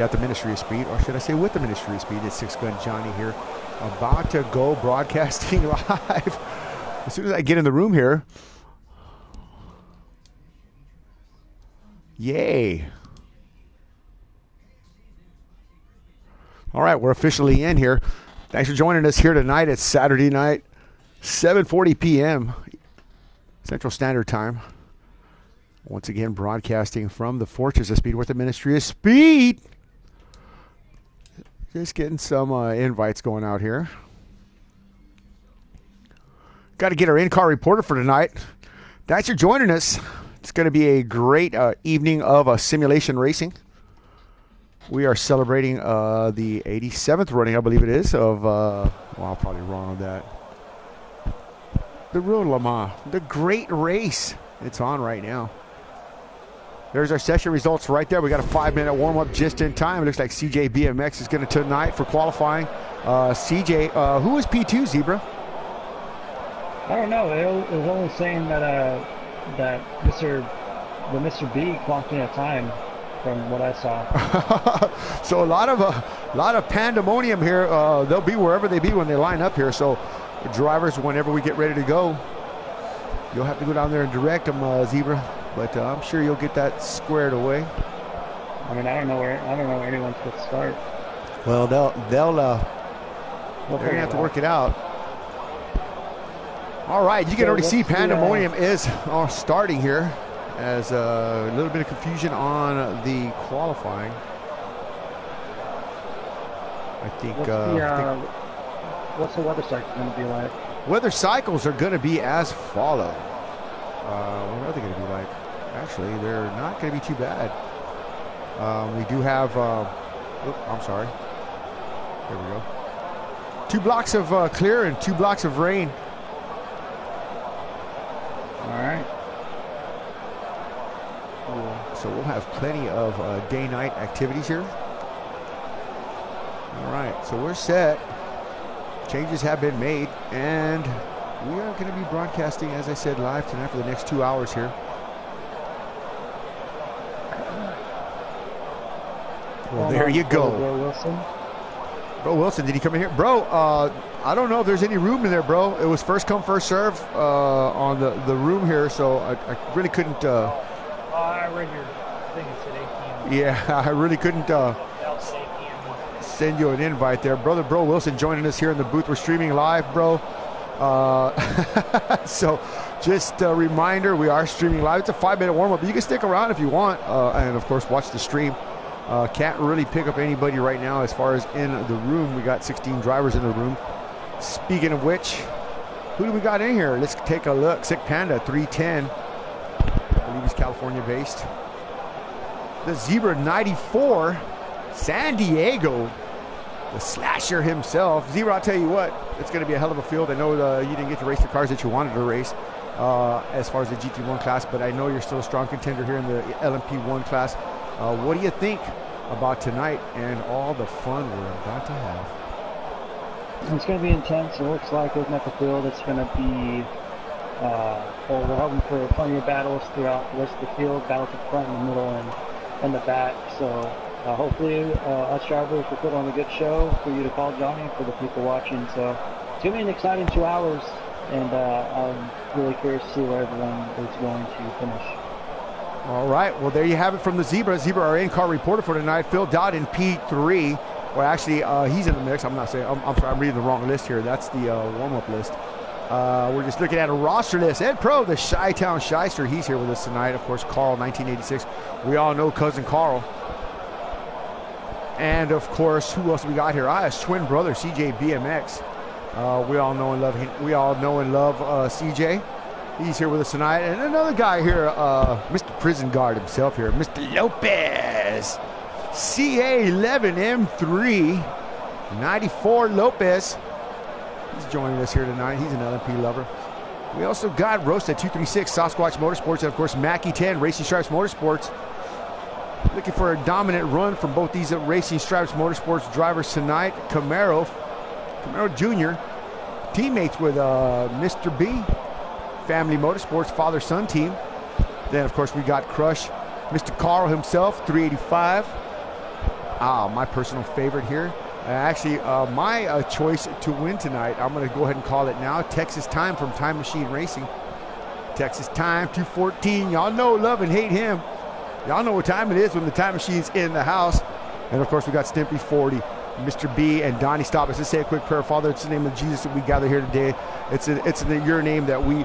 At the Ministry of Speed, or should I say with the Ministry of Speed. It's Six Gun Johnny here, about to go broadcasting live as soon as I get in the room here. Yay. All right, we're officially in here. Thanks for joining us here tonight. It's Saturday night, 7:40 p.m. Central Standard Time. Once again, broadcasting from the Fortress of Speed with the Ministry of Speed. Just getting some invites going out here. Got to get our in-car reporter for tonight. Thanks for joining us. It's going to be a great evening of simulation racing. We are celebrating the 87th running, I believe it is, of, well, I'm probably wrong on that. The Road Le Mans, the great race. It's on right now. There's our session results right there. We got a 5-minute warm-up just in time. It looks like CJ BMX is going to tonight for qualifying. CJ, who is P2, Zebra? I don't know. It was only saying that Mr. B clocked in a time from what I saw. So a lot of pandemonium here. They'll be wherever they be when they line up here. So drivers, whenever we get ready to go, you'll have to go down there and direct them, Zebra. But I'm sure you'll get that squared away. I mean, I don't know where anyone's supposed to start. Well, they're gonna have to work it out. All right, you can already see pandemonium is starting here, as a little bit of confusion on the qualifying. I think. What's the weather cycle going to be like? Weather cycles are going to be as follow. What are they going to be like? Actually, they're not going to be too bad. We do have, I'm sorry. There we go. 2 blocks of clear and 2 blocks of rain. All right. So we'll have plenty of day-night activities here. All right, so we're set. Changes have been made, and we are going to be broadcasting, as I said, live tonight for the next 2 hours here. Well, there you go. Bro Wilson, did he come in here? Bro, I don't know if there's any room in there, bro. It was first come, first serve on the room here, so I really couldn't. I read your thing. It said 8 p.m. Yeah, I really couldn't send you an invite there. Brother Bro Wilson joining us here in the booth. We're streaming live, bro. So just a reminder, we are streaming live. It's a 5-minute warm-up. You can stick around if you want, and of course watch the stream. Can't really pick up anybody right now as far as in the room. We got 16 drivers in the room. Speaking of which, who do we got in here? Let's take a look. Sick Panda 310, I believe he's California based. The Zebra 94, San Diego, the slasher himself. Zebra, I'll tell you what, it's going to be a hell of a field. I know you didn't get to race the cars that you wanted to race as far as the GT1 class, but I know you're still a strong contender here in the LMP1 class. What do you think about tonight and all the fun we're about to have? It's going to be intense. It looks like looking at the field, it's going to be, we're hoping for plenty of battles throughout the rest of the field, battles at front, in the middle, and the back. So hopefully us drivers will put on a good show for you to call, Johnny, for the people watching. So it's going to be an exciting 2 hours, and I'm really curious to see where everyone is going to finish. All right, well, there you have it from the Zebra. Zebra, our in-car reporter for tonight, Phil Dodd in P3. Well, actually, he's in the mix. I'm not saying, I'm sorry, I'm reading the wrong list here. That's the warm-up list. We're just looking at a roster list. Ed Pro, the Chi-Town Shyster, he's here with us tonight. Of course, Carl, 1986. We all know Cousin Carl. And, of course, who else we got here? His twin brother, CJ BMX. We all know and love him. We all know and love CJ. He's here with us tonight. And another guy here, Mr. Prison Guard himself here, Mr. Lopez. CA11 M3 94 Lopez. He's joining us here tonight. He's an LMP lover. We also got Roast at 236 Sasquatch Motorsports, and of course Mackie 10 Racing Stripes Motorsports. Looking for a dominant run from both these Racing Stripes Motorsports drivers tonight. Camaro Jr. teammates with Mr. B. Family Motorsports father-son team. Then, of course, we got Crush, Mr. Carl himself, 385. my personal favorite here. Actually, my choice to win tonight, I'm going to go ahead and call it now. Texas Time from Time Machine Racing. Texas Time 214. Y'all know, love, and hate him. Y'all know what time it is when the Time Machine's in the house. And, of course, we got Stimpy 40, Mr. B, and Donnie Stoppers. Let's say a quick prayer. Father, it's the name of Jesus that we gather here today. It's in your name that we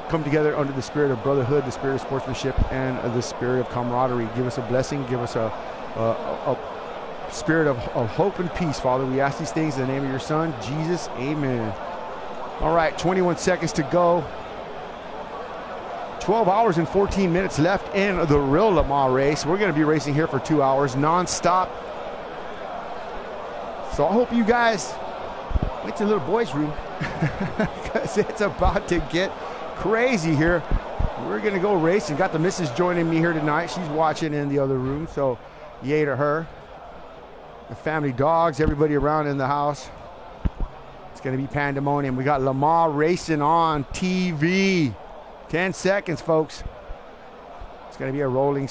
come together under the spirit of brotherhood, the spirit of sportsmanship, and the spirit of camaraderie. Give us a blessing. Give us a spirit of hope and peace, Father. We ask these things in the name of your Son, Jesus. Amen. All right, 21 seconds to go. 12 hours and 14 minutes left in the real Le Mans race. We're going to be racing here for 2 hours non-stop. So I hope you guys went to the little boys' room because it's about to get crazy here. We're going to go racing. Got the missus joining me here tonight. She's watching in the other room, so yay to her. The family dogs, everybody around in the house. It's going to be pandemonium. We got Le Mans racing on TV. 10 seconds, folks. It's going to be a rolling.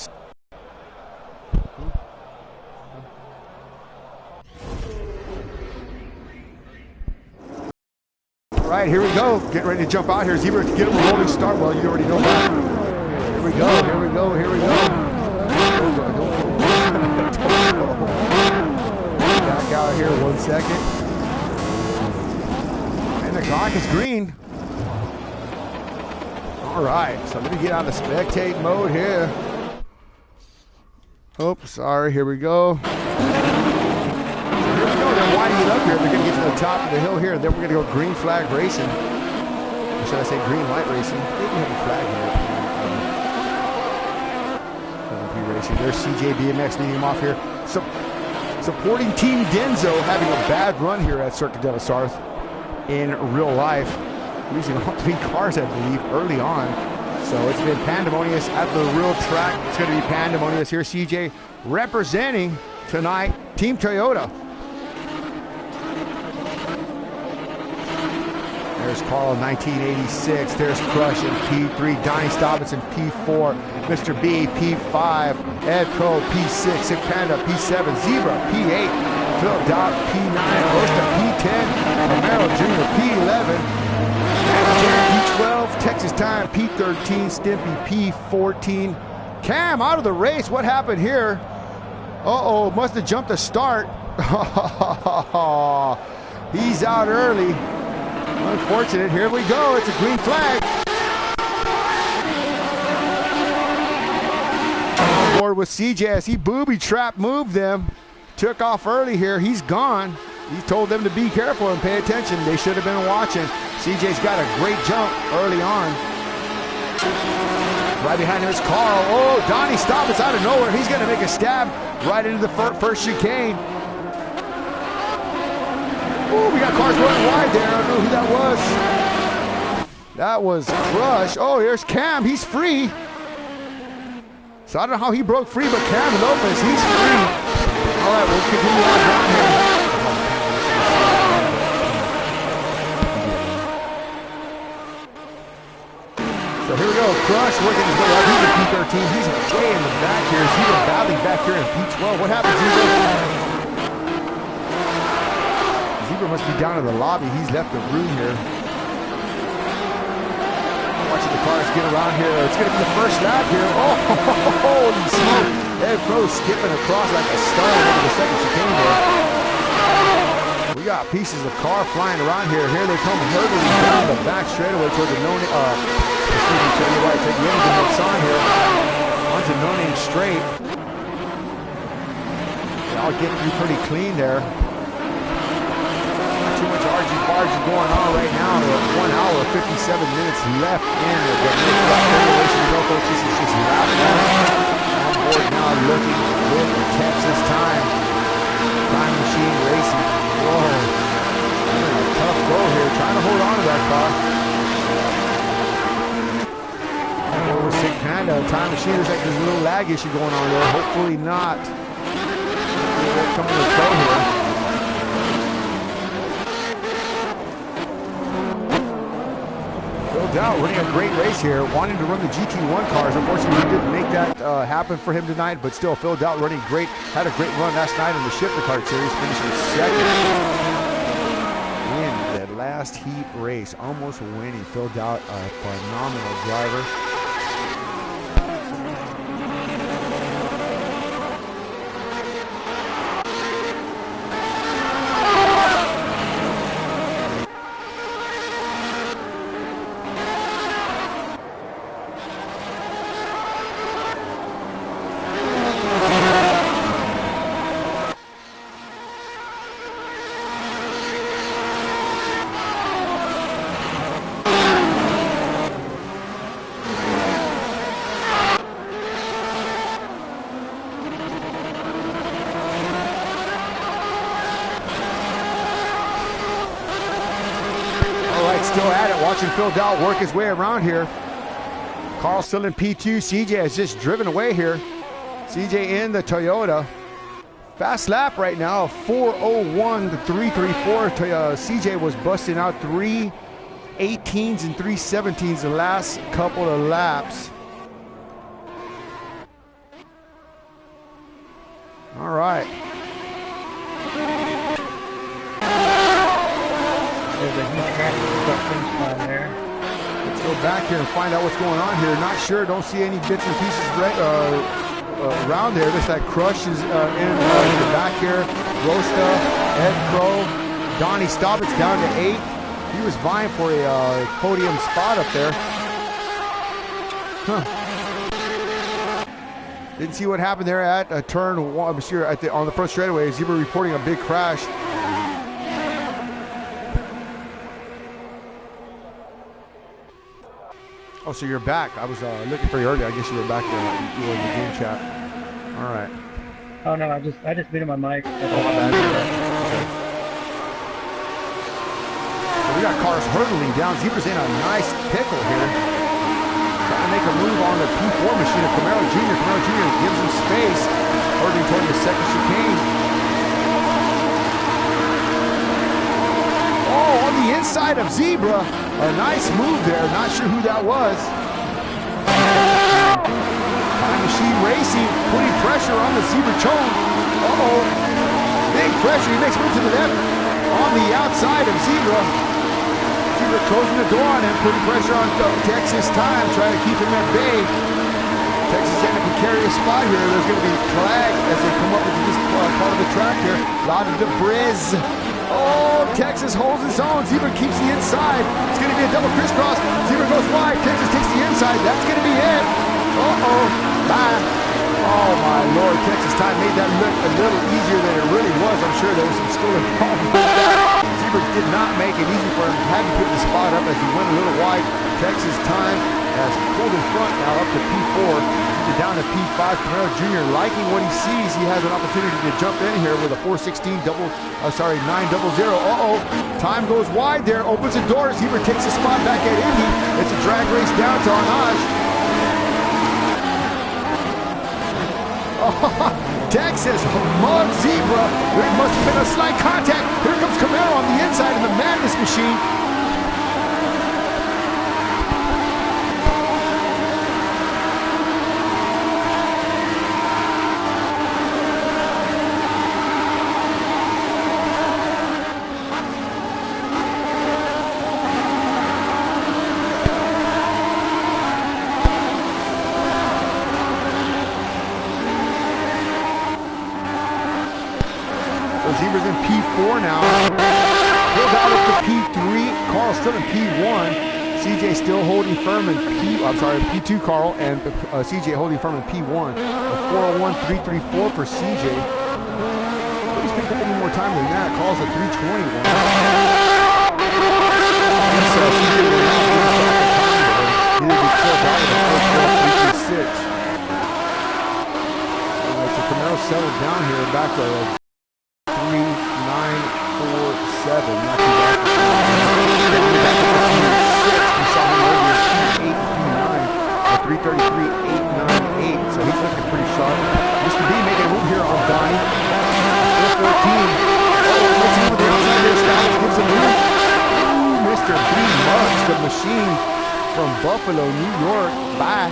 All right, here we go. Getting ready to jump out here. Zebra to get him a rolling start. Well, you already know that. Here we go. Here we go. Here we go. Back out here 1 second. And the clock is green. All right, so let me get out of spectate mode here. Oh, sorry, here we go. So here we go, they're winding it up here. They're gonna get to the top of the hill here, and then we're gonna go green flag racing. Or should I say green light racing? I think we have a flag here. LMP racing. There's CJ BMX leading him off here. So, supporting Team Denzo having a bad run here at Circuit de la Sarth in real life. Losing all 3 cars, I believe, early on. So it's been pandemonious at the real track. It's going to be pandemonious here. CJ representing tonight Team Toyota. There's Carl, 1986. There's Crush in P3. Donnie Stobbins in P4. Mr. B, P5. Ed Pro, P6. Sick Panda, P7. Zebra, P8. Phil Dot, P9. Rosta, P10. Romero Jr., P11. P12, Texas Time, P13, Stimpy, P14. Cam out of the race. What happened here? Uh-oh, must have jumped a start. He's out early. Unfortunate. Here we go. It's a green flag. On board with CJ as he booby trap moved them. Took off early here. He's gone. He told them to be careful and pay attention. They should have been watching. CJ's got a great jump early on. Right behind him is Carl. Oh, Donnie Stobbins out of nowhere. He's going to make a stab right into the first chicane. Oh, we got cars running wide there. I don't know who that was. That was Crush. Oh, here's Cam. He's free. So I don't know how he broke free, but Cam Lopez, he's free. All right, we'll continue on down here. So here we go, Crush working his way up. He's in P13. He's way in the back here. Zebra battling back here in P12. What happened, Zebra? Zebra must be down in the lobby. He's left the room here. Watching the cars get around here. It's going to be the first lap here. Oh, holy smoke. Ed Pro skipping across like a star over the second chicane there. We got pieces of car flying around here. Here they come hurtling down the back straightaway toward the take the engine that's on here. Onto No Name Straight. I'll get through pretty clean there. Not too much argy-bargy going on right now. 1 hour, 57 minutes left in the race to go, folks. This is just lapping on board now, looking good for Texas Time. Time Machine Racing. Whoa. A tough go here. Trying to hold on to that car. Over Sick Panda, Time Machine. There's like this little lag issue going on there. Hopefully not. Coming to play here. Phil Out running a great race here, wanting to run the GT1 cars. Unfortunately, we didn't make that happen for him tonight, but still, Phil Dowd running great. Had a great run last night in the Shifter Kart Series, finishing second in that last heat race, almost winning. Phil Dowd, a phenomenal driver. Still at it, watching Phil Dowd work his way around here. Carl still in P2. CJ has just driven away here. CJ in the Toyota. Fast lap right now, 4:01 to 3:34. CJ was busting out 3:18s and 3:17s the last couple of laps. All right. There's a huge traffic finish line there. Let's go back here and find out what's going on here. Not sure, don't see any bits and pieces around there. Looks like Crush is in the back here. Rosta, Ed Crow, Donnie Stobbits down to 8. He was vying for a podium spot up there. Didn't see what happened there at turn 1. I'm sure on the front straightaway. Zebra reporting a big crash. Oh, so you're back. I was looking for you earlier. I guess you were back there. You were in the game chat. All right. Oh no, I just muted my mic. Oh, my bad. Okay. So we got cars hurtling down. Zebra's in a nice pickle here. Trying to make a move on the P4 machine of Camaro Jr. Camaro Jr. gives him space. Hurtling toward the second chicane. Oh, on the inside of Zebra. A nice move there. Not sure who that was. Time Machine Racing putting pressure on the Zebra Chone. Uh-oh. Big pressure. He makes move to the left on the outside of Zebra. Zebra closing the door on him, putting pressure on Texas Time, trying to keep him at bay. Texas in a precarious spot here. There's going to be flag as they come up into this part of the track here. A lot of debris. Oh, Texas holds his own. Zebra keeps the inside. It's going to be a double crisscross. Zebra goes wide. Texas takes the inside. That's going to be it. Uh-oh. Bye. Oh, my Lord. Texas Time made that look a little easier than it really was. I'm sure there was some skill involved with that. Zebra did not make it easy for him. Had to put the spot up as he went a little wide. Texas Time has pulled in front now up to P4. Down to P5. Camaro Jr. liking what he sees. He has an opportunity to jump in here with a 900. Uh-oh. Time goes wide there. Opens the door. Zebra takes the spot back at Indy. It's a drag race down to Arnage. Oh, Texas mugged Zebra. There must have been a slight contact. Here comes Camaro on the inside of the Madness machine. Zebra's in P4 now. Pulled out up to P3. Carl still in P1. CJ still holding firm in P2 Carl, and CJ holding firm in P1. A 4:01.334 for CJ. He's picked up any more time than that. Carl's a 3:21. So Camaro settled down here back to 3:947. Not too bad. We saw him earlier, 8:9 or 3:33.898. So he's looking pretty sharp. Mr. B making a move here on Donnie. 4:14. Let's see what the outside there. Styles gives him room. Mr. B mugs the machine. from Buffalo, New York. Bye.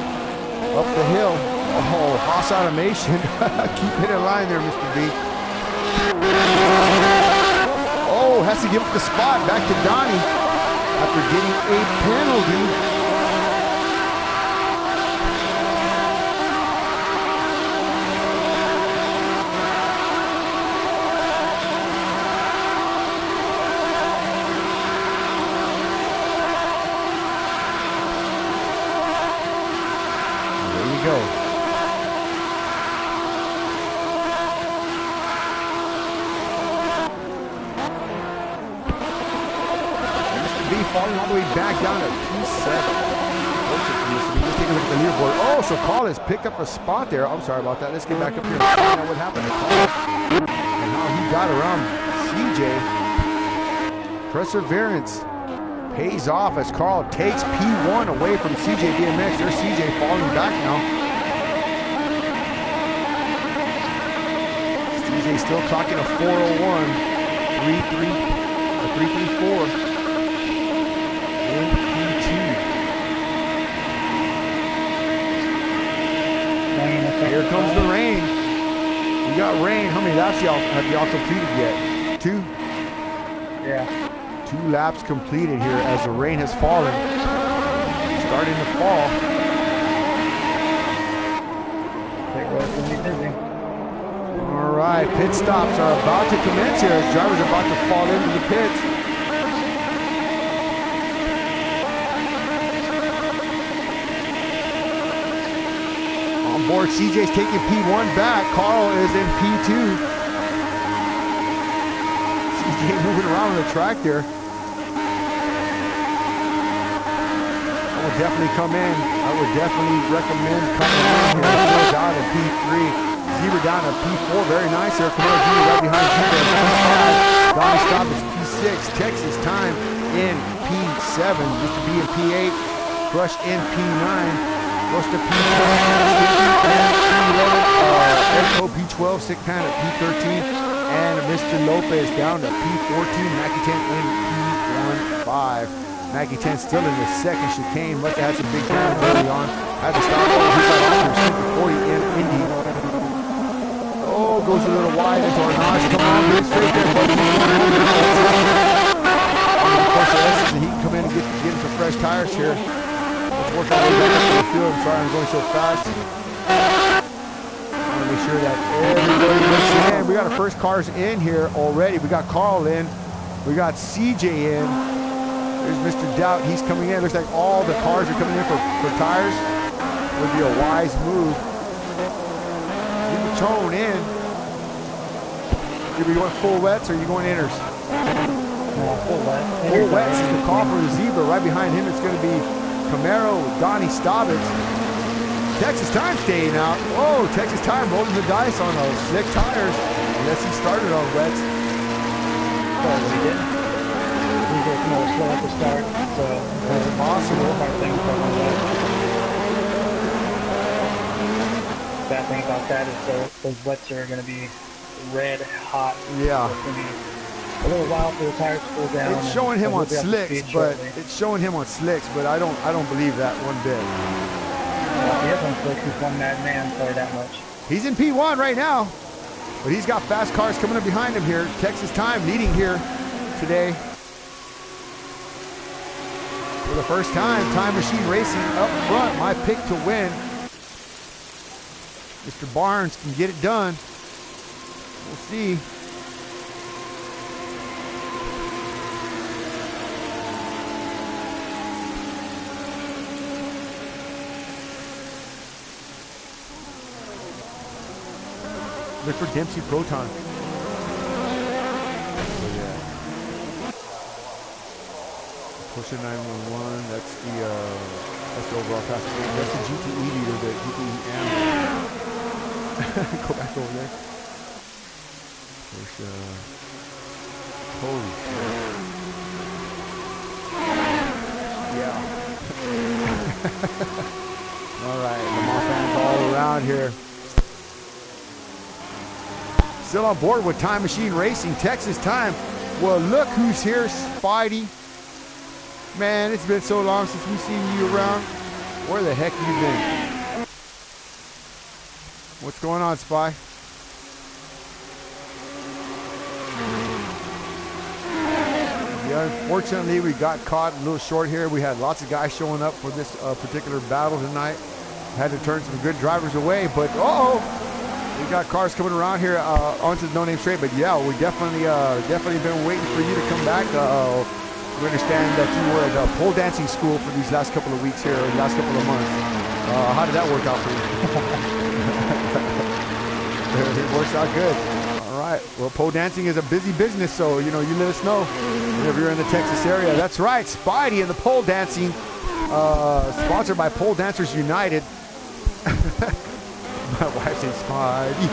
Up the hill. Oh, Haas Automation. Keep it in line there, Mr. B. Oh, has to give up the spot. Back to Donnie after getting a penalty. Go. Mr. B falling all the way back down to P7. Just take a look at the leaderboard. Oh, so Collis picked up a spot there. I'm sorry about that. Let's get back up here and find out what happened to Collis and how he got around CJ. Perseverance pays off as Carl takes P1 away from CJ BMX. There's CJ falling back now. CJ still clocking a 401, 334 in P2. Here comes the rain. We got rain. How many laps have y'all completed yet? 2? Yeah. 2 laps completed here as the rain has fallen. Starting to fall. All right, pit stops are about to commence here as drivers are about to fall into the pits. On board, CJ's taking P1 back. Carl is in P2. CJ moving around on the track there. I would definitely come in. I would definitely recommend coming in here. We're down to P3. Zebra down to P4. Very nice there. Camaro Jr. right behind Zebra at P5. Donnie Stop is P6. Texas time in P7. Used to be in P8. Crush in P9. Goes to P10. P11. P12. Sick Pan at P13. And Mr. Lopez down to P14. Mackie 10 in P15. Mackie 10 still in the second chicane. Must have had some big time early on. Had to stop over. He got off to Super 40 in Indy. Oh, goes a little wide into our notch. Come on, get straight there, folks. Of course, the S's and he can come in and get him some fresh tires here. Let's work our way back up to the field. I'm sorry I'm going so fast. I want to make sure that everybody gets in. We got our first cars in here already. We got Carl in. We got CJ in. There's Mr. Doubt. He's coming in. Looks like all the cars are coming in for tires. Would be a wise move. Tone in. Are you going full wets or are you going inners? Full wet. Full wets is the call for the Zebra. Right behind him it's going to be Camaro, Donnie Staubitz. Texas Time staying out. Oh, Texas Time rolling the dice on those slick tires. Unless he started on wets. Oh, he did. He's a little slow at the start. So that's possible. Bad thing about that is those wets are going to be red hot. Yeah. It's going to be a little while for the tires to cool down. It's showing him on slicks, but I don't believe that one bit. He is on slicks. He's one mad man, I'll tell you that much. He's in P1 right now, but he's got fast cars coming up behind him here. Texas Time leading here today. For the first time, Time Machine Racing up front. My pick to win. Mr. Barnes can get it done. We'll see. Look for Dempsey Proton. Oh, yeah. Porsche 911. That's the overall passenger. That's the GTE leader, the GTE AM. Go back over there. Porsche. Holy shit. Yeah. All right, Lamar fans all around here. Still on board with Time Machine Racing, Texas Time. Well, look who's here, Spidey. Man, it's been so long since we've seen you around. Where the heck you been? What's going on, Spy? Yeah, unfortunately, we got caught a little short here. We had lots of guys showing up for this particular battle tonight. Had to turn some good drivers away, but we got cars coming around here onto the No Name Straight. But yeah, we definitely been waiting for you to come back. We understand that you were at pole dancing school for these last couple of weeks here, last couple of months. How did that work out for you? It works out good. All right. Well, pole dancing is a busy business, so you let us know whenever you're in the Texas area. That's right, Spidey and the pole dancing, sponsored by Pole Dancers United. My wife says Spidey.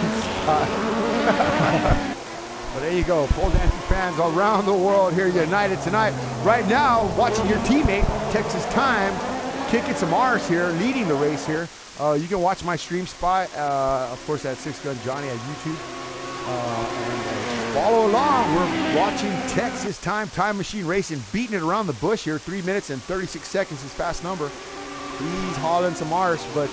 But there you go, pole dancing fans all around the world here united tonight. Right now, watching your teammate, Texas Time, kicking some R's here, leading the race here. You can watch my stream, Spy, of course, at 6 Gun Johnny at YouTube. And follow along. We're watching Texas Time Machine Racing, beating it around the bush here. 3 minutes and 36 seconds, his fast number. He's hauling some R's, but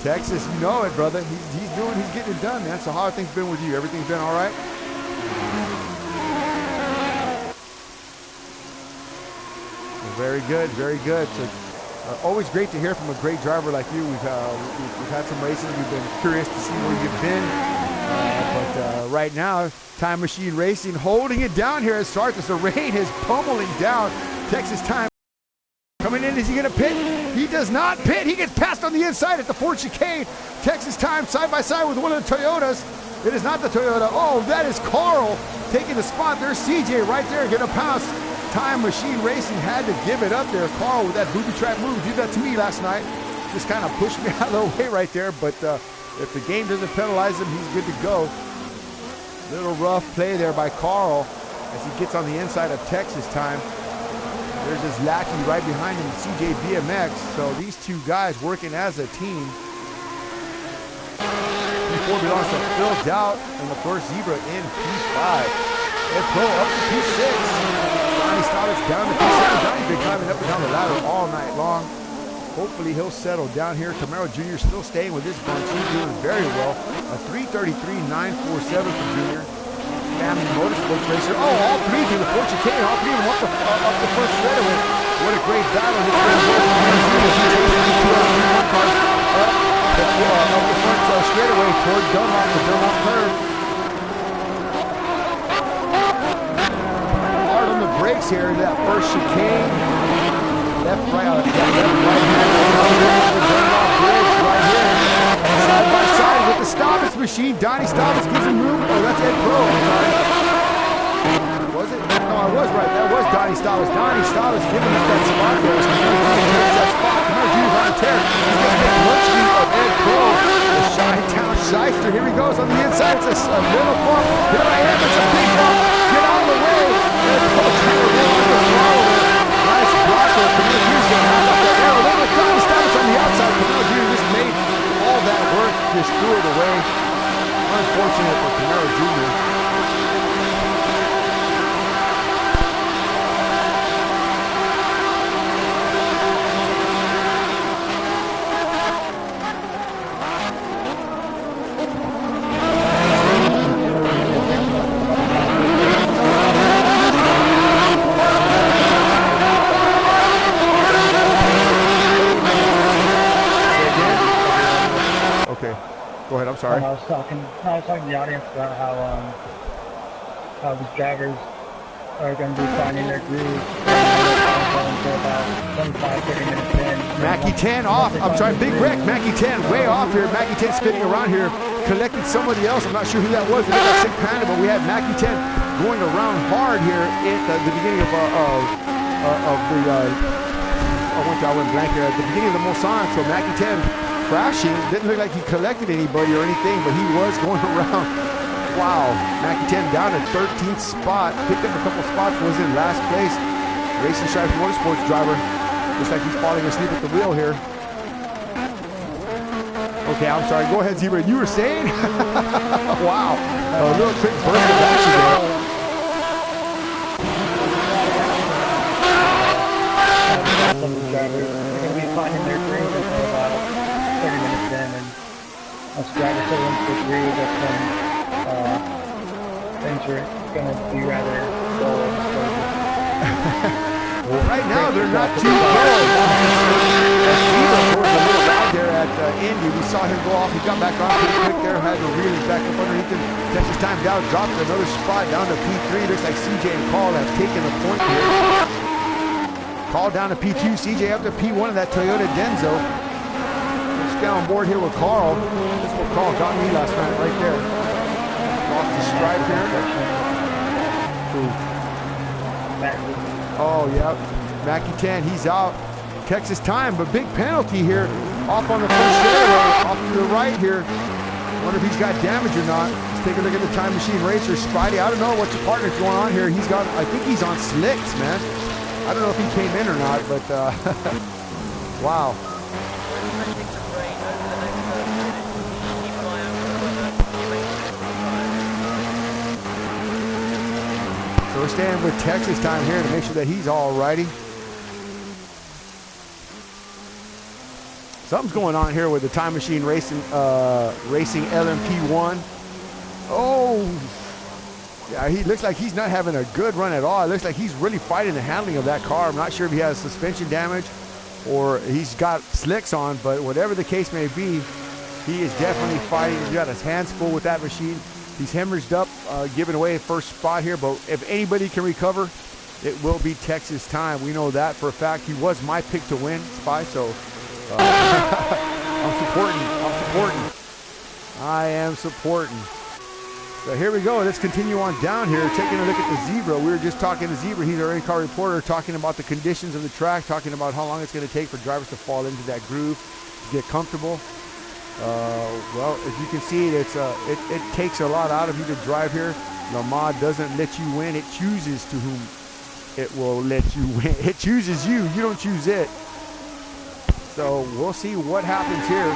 Texas, you know it, brother. He's getting it done, man. So how have things been with you? Everything's been all right? Very good, very good. So, always great to hear from a great driver like you. We've had some races. We've been curious to see where you've been. But right now, Time Machine Racing holding it down here as Sarth. The rain is pummeling down. Texas Time coming in. Is he going to pit? He does not pit. He gets passed on the inside at the Ford chicane. Texas Time side by side with one of the Toyotas. It is not the Toyota. Oh, that is Carl taking the spot. There's CJ right there getting a pass. Time Machine Racing had to give it up there. Carl with that booby trap move did that to me last night. Just kind of pushed me out of the way right there. But if the game doesn't penalize him, he's good to go. Little rough play there by Carl as he gets on the inside of Texas Time. There's his lackey right behind him, CJ BMX. So these two guys working as a team. P4 belongs to Phil Doubt, and of course Zebra in P5. Ed Pro up to P6. Donnie Stoddard's down to P7. Donnie's been climbing up and down the ladder all night long. Hopefully he'll settle down here. Camaro Jr. still staying with this bunch. He's doing very well. A 3:33.947 for Jr. Family Motorsports Racer. Oh, all three through the Ford chicane. All three of them up the first straightaway. What a great battle. This up the front straightaway toward Dunlop, the Dunlop curve. Hard on the brakes here in that first chicane. Left, right, left, right hand. Dunlop bridge right here. Side by side with the Stobbins machine. Donnie Stobbins gives him room. Oh, that's Ed Pro. I'm sorry. Was it? No, I was right. That was Donnie Stobbins. Donnie Stobbins giving up that spot there. That spot. Camaro Jr.'s on a tear. He's going to get lunch meat of Ed Pro. The Chi-Town Shyster. Here he goes on the inside. It's a little bump. Here I am. It's a big bump. Get out of the way. Ed Pro trying to roll on the throttle. Nice blocker. Camaro Jr.'s going to have up that arrow. Then with Donnie Stobbins on the outside. Camaro Jr. just made all that work. Just threw it away. Unfortunate for Camaro Jr. Go ahead, I'm sorry. I was talking to the audience about how these drivers are going to be finding their groove until about 25-30 minutes in. Mackie 10 off. I'm sorry, Big Wreck. Mackie 10 way off here. Mackie 10 spinning around here. Collected somebody else. I'm not sure who that was. They got sick panda, but we had Mackie 10 going around hard here at the beginning of the I went blank here at the beginning of the Mulsanne. So Mackie 10 crashing. Didn't look like he collected anybody or anything, but he was going around. Wow. Mackie 10 down at 13th spot. Picked up a couple spots, was in last place. Racing Stripes Motorsports driver. Looks like he's falling asleep at the wheel here. Okay, I'm sorry. Go ahead, Zebra. You were saying? Wow. A little quick burst of action there. driver settled into the groove, that's when things are going to be rather dull and crazy. Well, right now they're not too good. Eva was a little loud there at Indy. We saw him go off. He got back on pretty quick there. Had to reel his back up underneath him. Texas time down, dropped another spot down to P3. Looks like CJ and Carl have taken the point here. Carl down to P2. CJ up to P1 of that Toyota Denzo. Let's get on board here with Carl. That's what Carl got me last night right there. Off the stripe here. Oh, yeah. Mackie 10, he's out. Texas time, but big penalty here. Off on the first straightaway, off to the right here. Wonder if he's got damage or not. Let's take a look at the Time Machine Racer. Spidey, I don't know what your partner's going on here. He's got, I think he's on slicks, man. I don't know if he came in or not, but wow. So we're staying with Texas time here to make sure that he's all righty. Something's going on here with the Time Machine Racing LMP1. Oh, yeah, he looks like he's not having a good run at all. It looks like he's really fighting the handling of that car. I'm not sure if he has suspension damage or he's got slicks on, but whatever the case may be, he is definitely fighting. He's got his hands full with that machine. He's hemorrhaged up, giving away first spot here, but if anybody can recover, it will be Texas time. We know that for a fact. He was my pick to win, Spy, so I'm supporting. I am supporting. So here we go. Let's continue on down here, taking a look at the Zebra. We were just talking to Zebra. He's our in-car reporter, talking about the conditions of the track, talking about how long it's going to take for drivers to fall into that groove, to get comfortable. Well, as you can see, it takes a lot out of you to drive here. Le Mans doesn't let you win. It chooses to whom it will let you win. It chooses you. You don't choose it. So we'll see what happens here.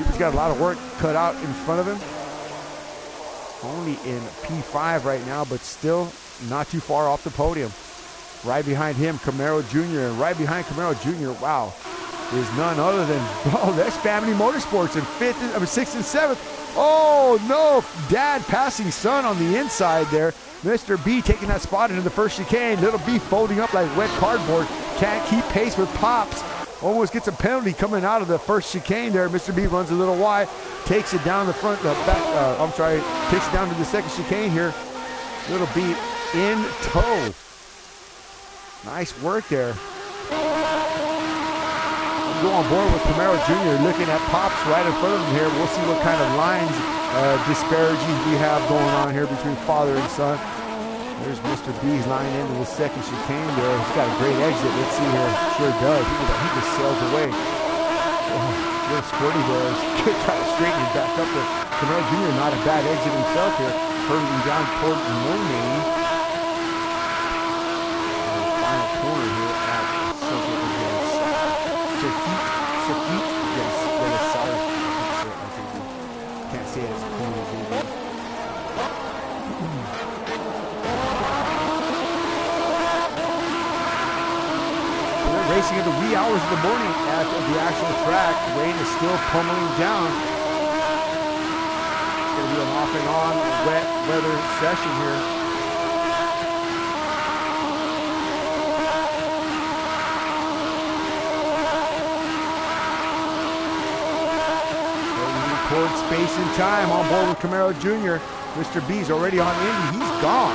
He's got a lot of work cut out in front of him. Only in P5 right now, but still not too far off the podium. Right behind him, Camaro Jr. And right behind Camaro Jr., wow, is none other than, oh, that's Family Motorsports in 6th and 7th. Oh, no, Dad passing son on the inside there. Mr. B taking that spot into the first chicane. Little B folding up like wet cardboard. Can't keep pace with Pops. Almost gets a penalty coming out of the first chicane there. Mr. B runs a little wide, takes it down the front, takes it down to the second chicane here. Little B in tow. Nice work there. Go on board with Camaro Jr. looking at Pops right in front of him here. We'll see what kind of lines disparities we have going on here between father and son. There's Mr. B's line into the second chicane there. He's got a great exit. Let's see here. Sure does. He just sails away. Oh, little squirty there. He's trying to straighten it back up there. Camaro Jr. not a bad exit himself here. Hurrying down toward No Name. Final corner here at something again. Sarth, yes, that is Sarth. I think can't say it as clean as he did. We're racing in the wee hours of the morning at the actual track. Rain is still pummeling down. It's going to be an off and on wet weather session here. Toward space and time on board with Camaro Jr. Mr. B's already on Indy. He's gone.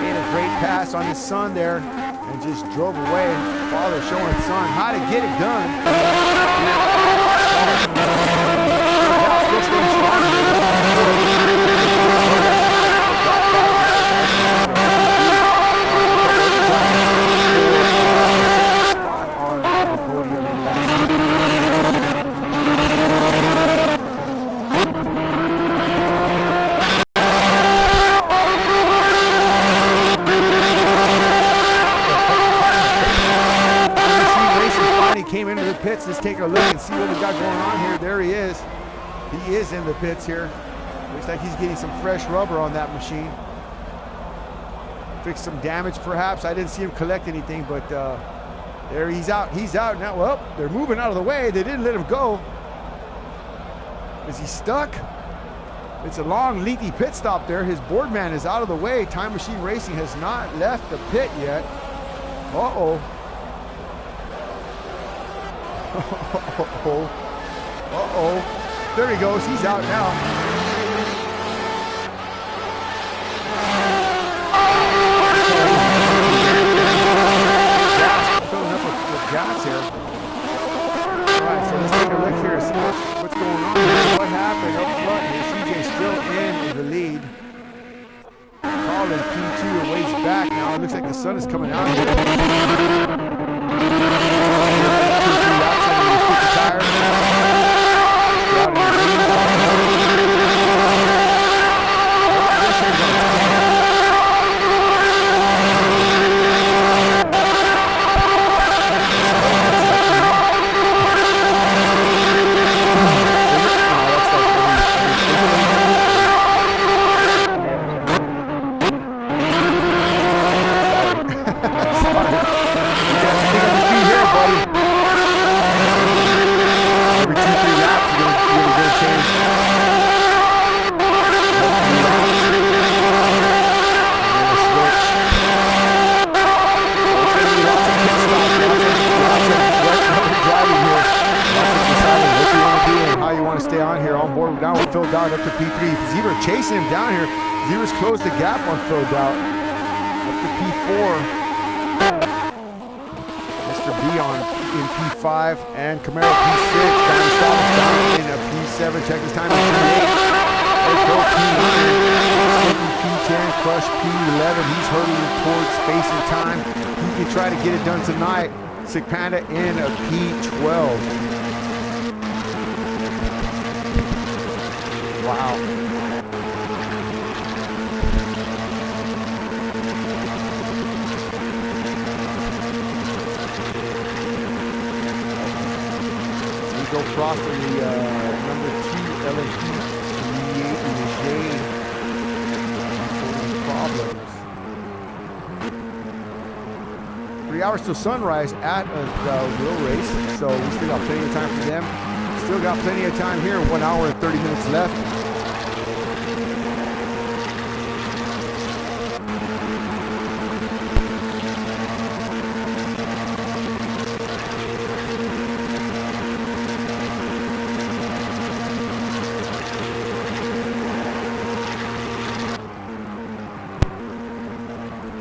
Made a great pass on his son there and just drove away. Father showing son how to get it done. Came into the pits. Let's take a look and see what we got going on here. There he is. He is in the pits here. Looks like he's getting some fresh rubber on that machine. Fixed some damage perhaps. I didn't see him collect anything, but there he's out. He's out now. Well, they're moving out of the way. They didn't let him go. Is he stuck? It's a long, lengthy pit stop there. His board man is out of the way. Time Machine Racing has not left the pit yet. Uh-oh. Uh-oh. Uh-oh. There he goes. He's out now. Filling up with gas here. All right, so let's take a look here, see what's going on here. What happened up front here? CJ's still in the lead. Colin P2 a ways back now. It looks like the sun is coming out here. Filled out up to P3. Zebra chasing him down here. Zebra's closed the gap on filled out. Up to P4. Mr. B on in P5 and Camaro P6. Down in P7. Check his time. P8. P10. Crush P11. He's hurtling towards space and time. He can try to get it done tonight. Sick Panda in a P12. Wow. We go across the number 2 LMP in the shade. Problems. 3 hours till sunrise at a wheel race, so we still got plenty of time for them. Still got plenty of time here. 1 hour and 30 minutes left.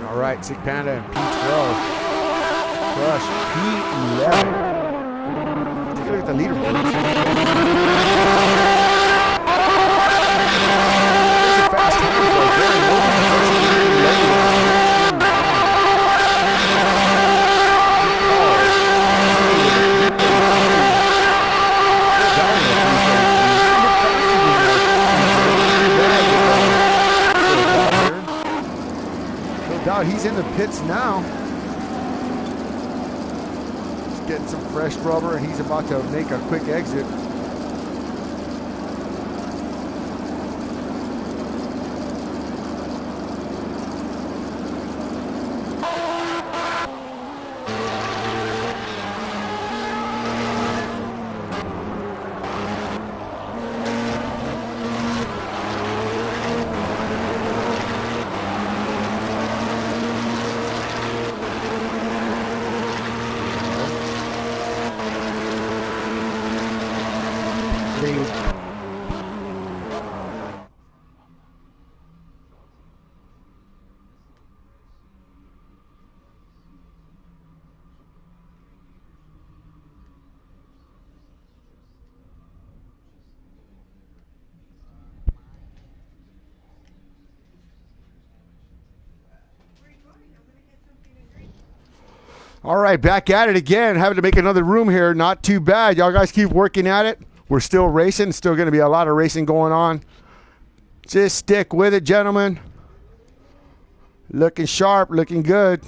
All right, Sick Panda and P12. Crush P11. Look at the leaderboard. It's a fast time, though. Very low. He's in the pits now. Getting some fresh rubber, and he's about to make a quick exit. All right, back at it again. Having to make another room here. Not too bad. Y'all guys keep working at it. We're still racing. Still going to be a lot of racing going on. Just stick with it, gentlemen. Looking sharp, looking good.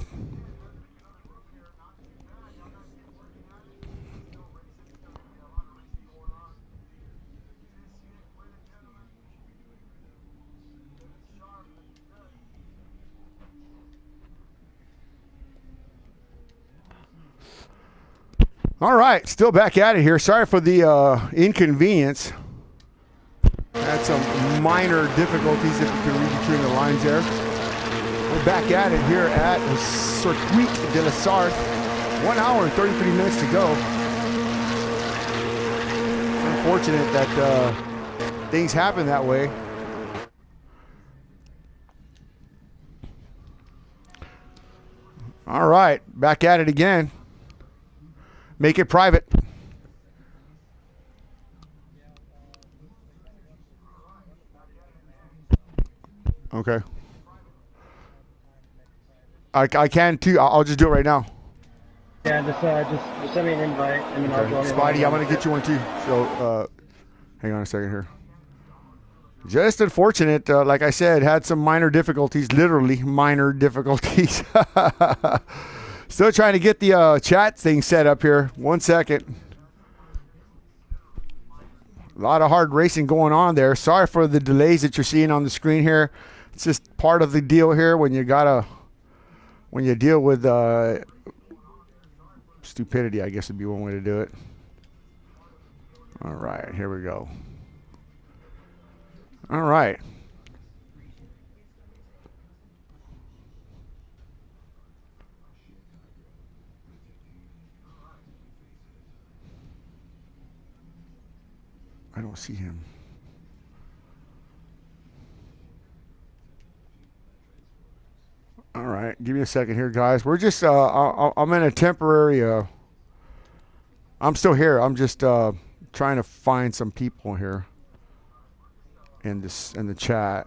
All right, still back at it here. Sorry for the inconvenience. some minor difficulties, if you can read between the lines there. We're back at it here at Circuit de la Sarth. 1 hour and 33 minutes to go. It's unfortunate that things happen that way. All right, back at it again. Make it private. Okay. I can too. I'll just do it right now. Yeah, just send me an invite, and then I'll join. Spidey, I'm gonna get you one too. So, hang on a second here. Just unfortunate, like I said, had some minor difficulties, literally minor difficulties. Still trying to get the chat thing set up here. 1 second. A lot of hard racing going on there. Sorry for the delays that you're seeing on the screen here. It's just part of the deal here when you deal with stupidity, I guess would be one way to do it. All right, here we go. All right. I don't see him. All right, give me a second here, guys. We're just, I'm in a temporary, I'm still here. I'm just trying to find some people here in the chat.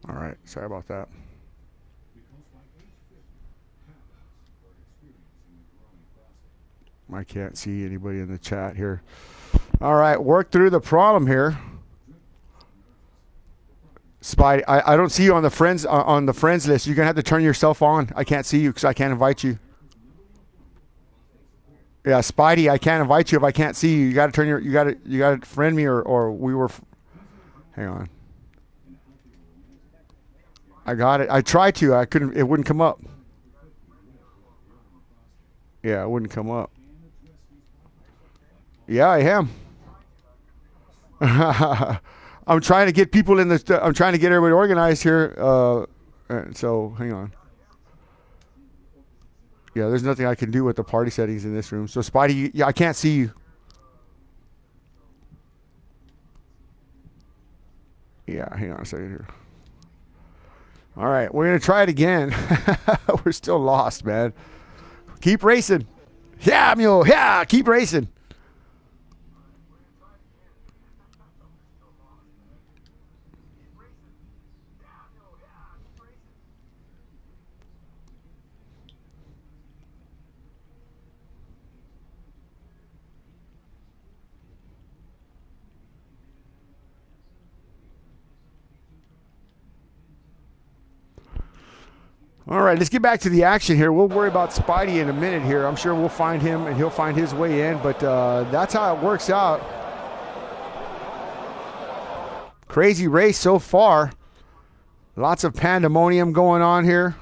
All right, sorry about that. I can't see anybody in the chat here. All right, work through the problem here. Spidey, I don't see you on the friends list. You're gonna have to turn yourself on. I can't see you because I can't invite you. Yeah, Spidey, I can't invite you if I can't see you. You got to turn you got to friend me or we were. Hang on. I got it. I tried to. I couldn't. It wouldn't come up. Yeah, it wouldn't come up. Yeah, I am. I'm trying to get people in the. I'm trying to get everybody organized here. So hang on. Yeah, there's nothing I can do with the party settings in this room. So Spidey, yeah, I can't see you. Yeah, hang on a second here. All right, we're going to try it again. We're still lost, man. Keep racing. Yeah, mule. Yeah, keep racing. All right, let's get back to the action here. We'll worry about Spidey in a minute here. I'm sure we'll find him and he'll find his way in, but that's how it works out. Crazy race so far. Lots of pandemonium going on here.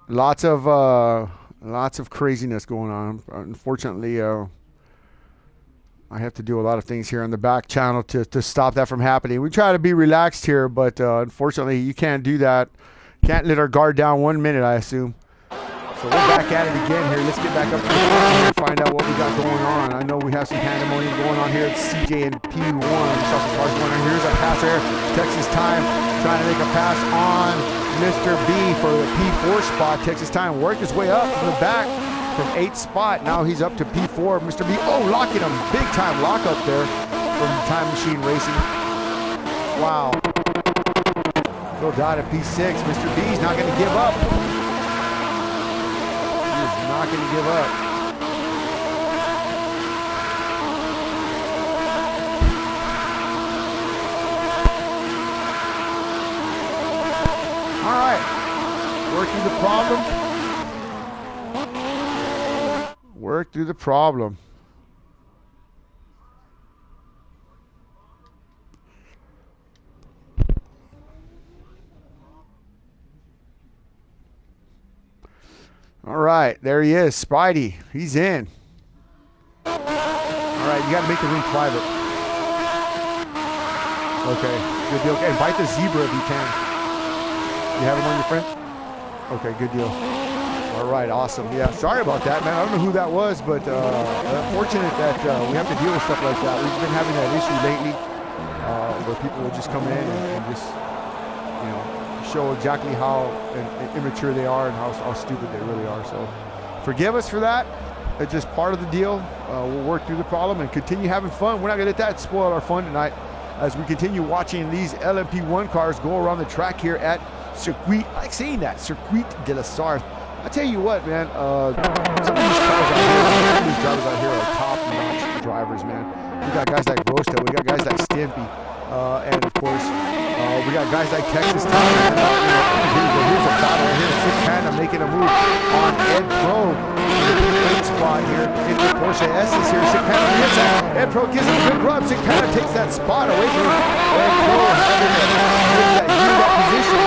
Lots of craziness going on. Unfortunately, I have to do a lot of things here on the back channel to stop that from happening. We try to be relaxed here, but unfortunately, you can't do that. Can't let our guard down 1 minute, I assume. So we're back at it again here. Let's get back up to the front and find out what we got going on. I know we have some pandemonium going on here at CJ and P1. We saw some cars going on. Here's a pass there. Texas Time trying to make a pass on Mr. B for the P4 spot. Texas Time worked his way up from the back. From 8th spot, now he's up to P4. Mr. B, locking him. Big time lock up there from Time Machine Racing. Wow. Go down at P6. Mr. B's not going to give up. He is not going to give up. All right. the problem. Work through the problem. All right, there he is, Spidey. He's in. All right, you got to make the room private. Okay, good deal. Okay, invite the zebra if you can. You have him on your friend? Okay, good deal. All right, awesome. Yeah, sorry about that, man. I don't know who that was, but unfortunate that we have to deal with stuff like that. We've been having that issue lately where people will just come in and just, you know, show exactly how immature they are and how stupid they really are. So forgive us for that. It's just part of the deal. We'll work through the problem and continue having fun. We're not going to let that spoil our fun tonight as we continue watching these LMP1 cars go around the track here at Circuit. I like saying that, Circuit de la Sarth. I tell you what, man, some of these drivers out here are top-notch drivers, man. We got guys like Rosta, we got guys like Stimpy, and of course, we got guys like Texas Tom. Here's a battle right here. Sick Panda making a move on Ed Pro. Great spot here in the Porsche S's here. Sick Panda gets that. Ed Pro gives him a good rub. Sick Panda takes that spot away from him. Ed Pro having to get that position.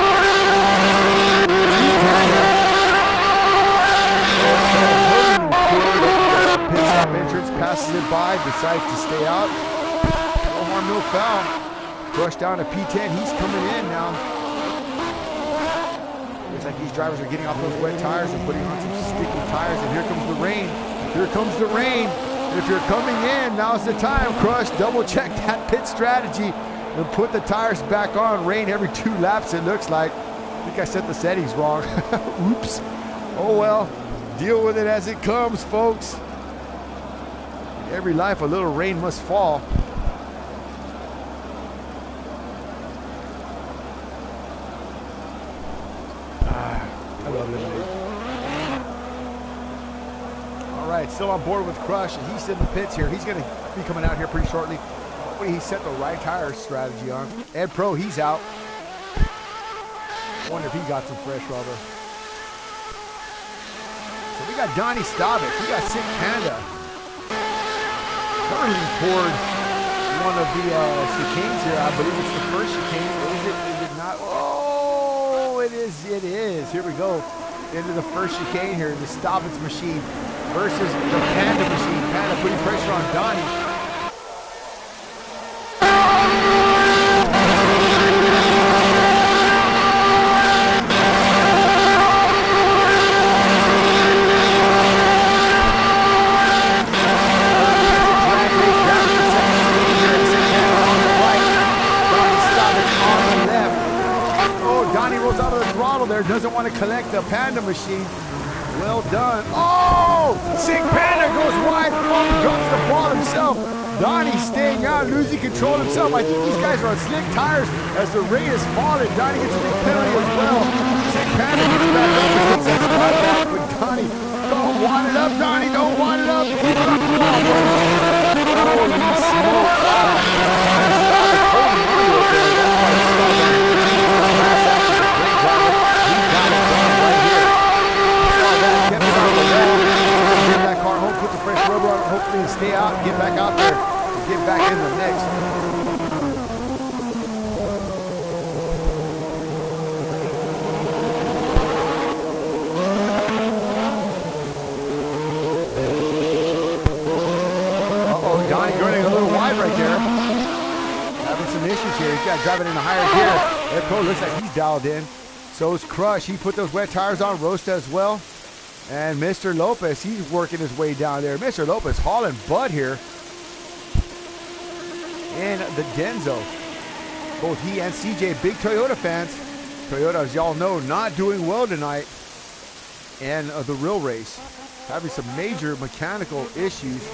Pit stop entrance, passes it by, decides to stay out. No harm, no foul. Brush down to P10. He's coming in now. Looks like these drivers are getting off those wet tires and putting on some sticky tires. And here comes the rain. Here comes the rain. If you're coming in, now's the time. Crush, double check that pit strategy and put the tires back on. Rain every 2 laps, it looks like. I think I set the settings wrong. Oops. Oh well. Deal with it as it comes, folks. In every life, a little rain must fall. I love lemonade. All right, still on board with Crush, and he's in the pits here. He's going to be coming out here pretty shortly. Hopefully he set the right tire strategy on. Ed Pro, he's out. I wonder if he got some fresh rubber. So we got Donnie Staubich. We got Sick Panda. Hurling toward one of the chicanes here. I believe it's the first chicane. Is it not? Oh, it is. It is. Here we go. Into the first chicane here. The Staubich machine versus the Panda machine. Panda putting pressure on Donnie. There doesn't want to collect the Panda machine. Well done. Oh! Sick Panda goes wide. Drops the ball himself. Donnie staying out, losing control himself. I think these guys are on slick tires as the rain is falling. Donnie gets a big penalty as well. Sick Panda gets back up and takes that spot back. But Donnie, don't want it up, Donnie. Don't want it up. Keep it up. Come on, boy. Holy smoke. Put the fresh rubber on it, hopefully stay out and get back out there and get back in the mix. Uh-oh, Donnie running a little wide right there. Having some issues here. He's got driving in a higher gear. Ed Pro looks like he's dialed in. So is Crush. He put those wet tires on. Rosta as well. And Mr. Lopez, he's working his way down there. Mr. Lopez hauling butt here in the Denso. Both he and CJ, big Toyota fans. Toyota, as y'all know, not doing well tonight in the real race. Having some major mechanical issues.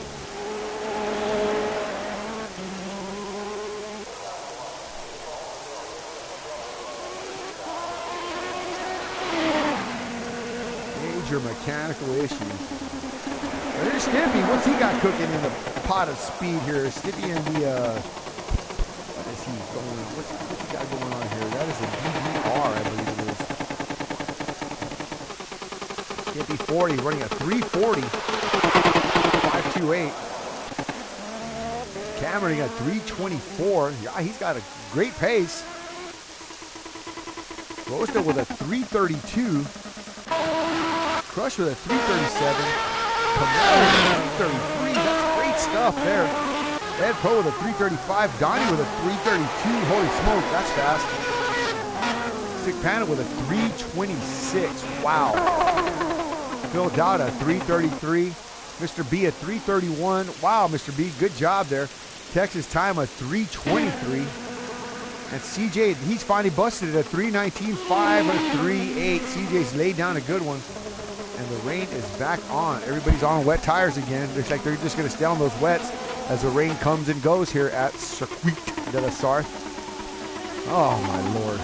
Mechanical issues. But here's Stimpy. What's he got cooking in the pot of speed here? Stimpy in the what is he going on? What's he got going on here? That is a DVR, I believe it is. Can't be 40, running a 340. 528. Cameron at 324. Yeah, he's got a great pace. Rosta with a 332. Crush with a 337. Camaro with a 333. That's great stuff there. Ed Pro with a 335. Donnie with a 332. Holy smoke, that's fast. Sick Panda with a 326. Wow. Phil Dowd at 333. Mr. B at 331. Wow, Mr. B, good job there. Texas time at 323. And CJ, he's finally busted it at 319.538. CJ's laid down a good one. And the rain is back on. Everybody's on wet tires again. Looks like they're just going to stay on those wets as the rain comes and goes here at Circuit de la Sarth. Oh, my Lord.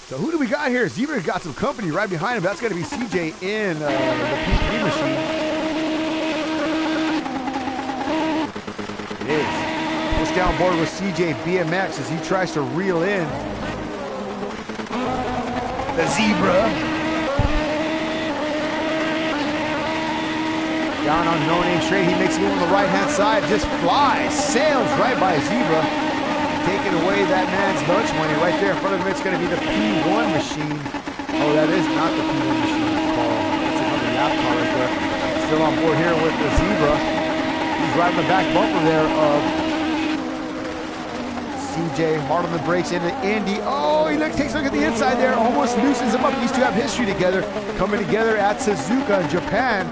So who do we got here? Zebra got some company right behind him. That's going to be CJ in the P3 machine. It is. Push down board with CJ BMX as he tries to reel in the Zebra. Down on No Name Straight, he makes a move on the right-hand side, just flies, sails right by Zebra, taking away that man's lunch money right there. In front of him, it's going to be the P1 machine. Oh, that is not the P1 machine, Paul. That's another lap car right there. Still on board here with the Zebra. He's right on the back bumper there of CJ, hard on the brakes into Indy. Oh, he takes a look at the inside there, almost loosens him up. These two have history together, coming together at Suzuka in Japan.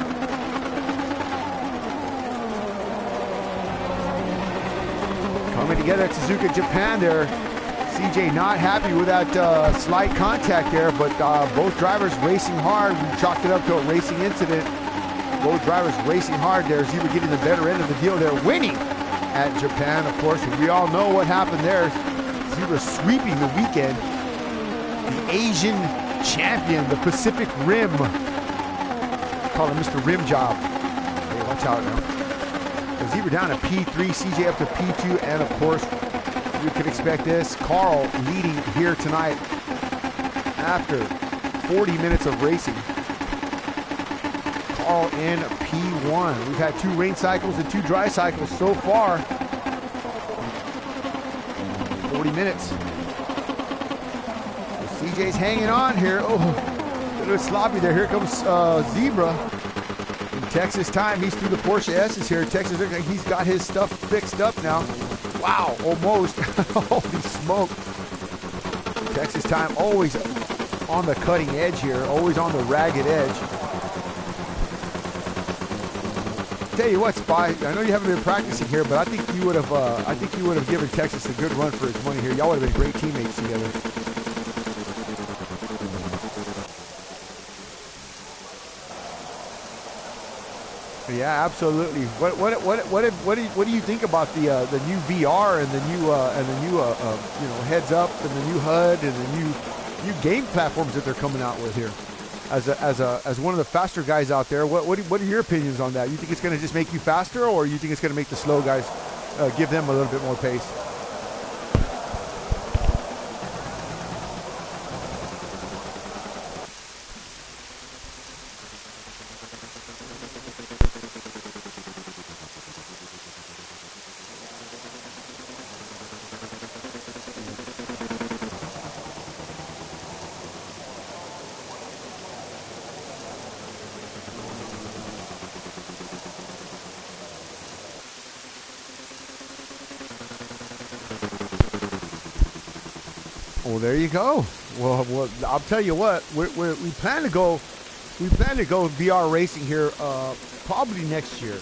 Coming together at Suzuka, Japan there. CJ not happy with that slight contact there, but both drivers racing hard. We chalked it up to a racing incident. Both drivers racing hard there. Zebra getting the better end of the deal there, winning at Japan, of course. We all know what happened there. Zebra sweeping the weekend. The Asian champion, the Pacific Rim. Call him Mr. Rim Job. Hey, watch out now. The Zebra down to P3, CJ up to P2, and of course, you can expect this. Carl leading here tonight after 40 minutes of racing. Carl in P1. We've had 2 rain cycles and 2 dry cycles so far. 40 minutes. So CJ's hanging on here. Oh, a little sloppy there. Here comes Zebra. In Texas time, he's through the Porsche S's here. Texas, looks like he's got his stuff fixed up now. Wow, almost. Holy smoke. Texas time always on the cutting edge here, always on the ragged edge. Tell you what, Spy, I know you haven't been practicing here, but I think you would have given Texas a good run for his money here. Y'all would have been great teammates together. Yeah, absolutely. What do you think about the new VR and the new heads up and the new HUD and the new game platforms that they're coming out with here? As one of the faster guys out there, what are your opinions on that? You think it's going to just make you faster, or you think it's going to make the slow guys give them a little bit more pace? Well, there you go. Well, I'll tell you what. We plan to go VR racing here probably next year.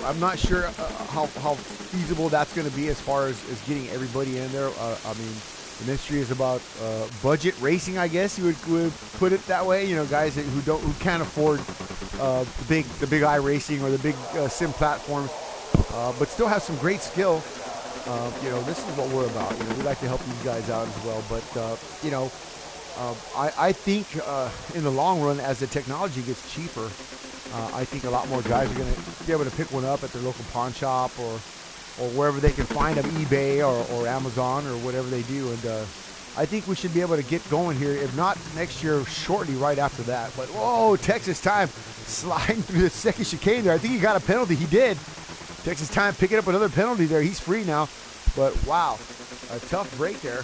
I'm not sure how feasible that's going to be as far as getting everybody in there. I mean, the ministry is about budget racing, I guess you would put it that way. You know, guys who can't afford the big eye racing or the big sim platforms, but still have some great skill. This is what we're about. We like to help these guys out as well. But, I think in the long run, as the technology gets cheaper, I think a lot more guys are going to be able to pick one up at their local pawn shop or wherever they can find them, eBay or Amazon or whatever they do. And I think we should be able to get going here, if not next year, shortly right after that. But, whoa, Texas Time sliding through the second chicane there. I think he got a penalty. He did. Texas Time picking up another penalty there. He's free now. But, wow, a tough break there.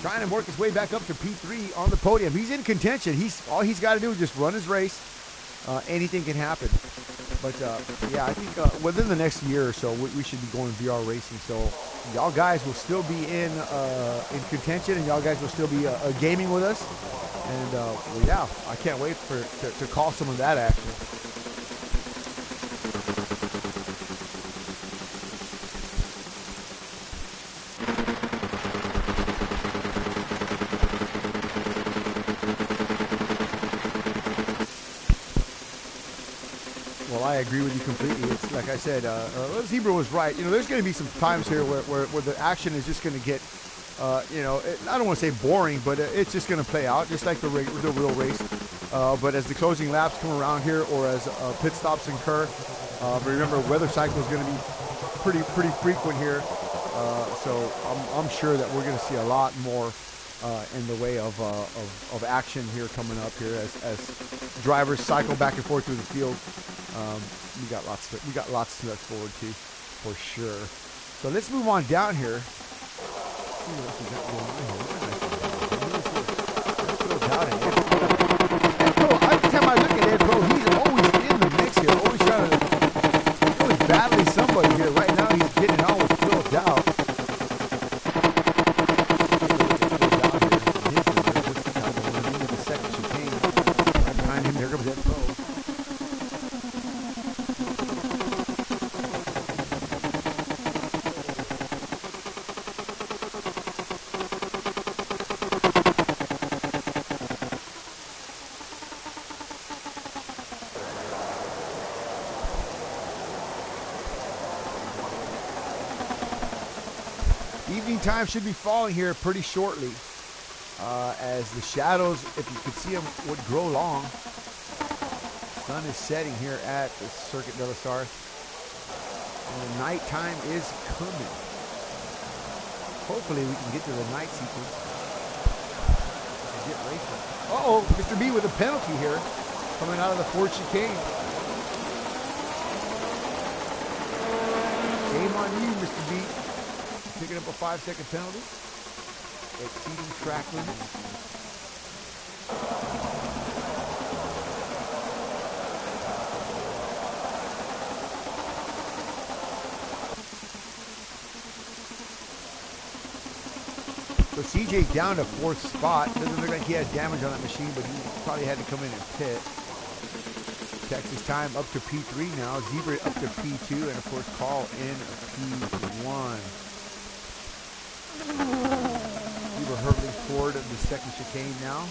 Trying to work his way back up to P3 on the podium. He's in contention. All he's got to do is just run his race. Anything can happen. But, yeah, I think within the next year or so, we should be going VR racing. So, y'all guys will still be in contention, and y'all guys will still be gaming with us. And, well, yeah, I can't wait to call some of that action. I agree with you completely. It's like I said, Zebra was right. You know, there's going to be some times here where the action is just going to get, you know, I don't want to say boring, but it's just going to play out just like the real race. But as the closing laps come around here, or as pit stops incur, remember weather cycle is going to be pretty frequent here. So I'm sure that we're going to see a lot more in the way of action here coming up here as drivers cycle back and forth through the field. We got lots to look forward to, for sure. So let's move on down here. See what else we got going on here. Ed Pro, every time I look at Ed Pro, he's always in the mix here, always trying to, always battling somebody here. Right now, he's getting on with Phil Dowd. The second chicane. Right behind him, there comes Ed Pro. Evening time should be falling here pretty shortly, as the shadows, if you could see them, would grow long. Sun is setting here at the Circuit de la Sarth, and the night time is coming. Hopefully we can get to the night sequence and get racing. Uh-oh, Mr. B with a penalty here, coming out of the fourth chicane. Shame on you, Mr. B. Picking up a 5-second penalty. Exceeding track limits. So CJ down to fourth spot. Doesn't look like he had damage on that machine, but he probably had to come in and pit. Texas Time up to P3 now. Zebra up to P2, and of course Carl in P1. Zebra hurtling forward of the second chicane now.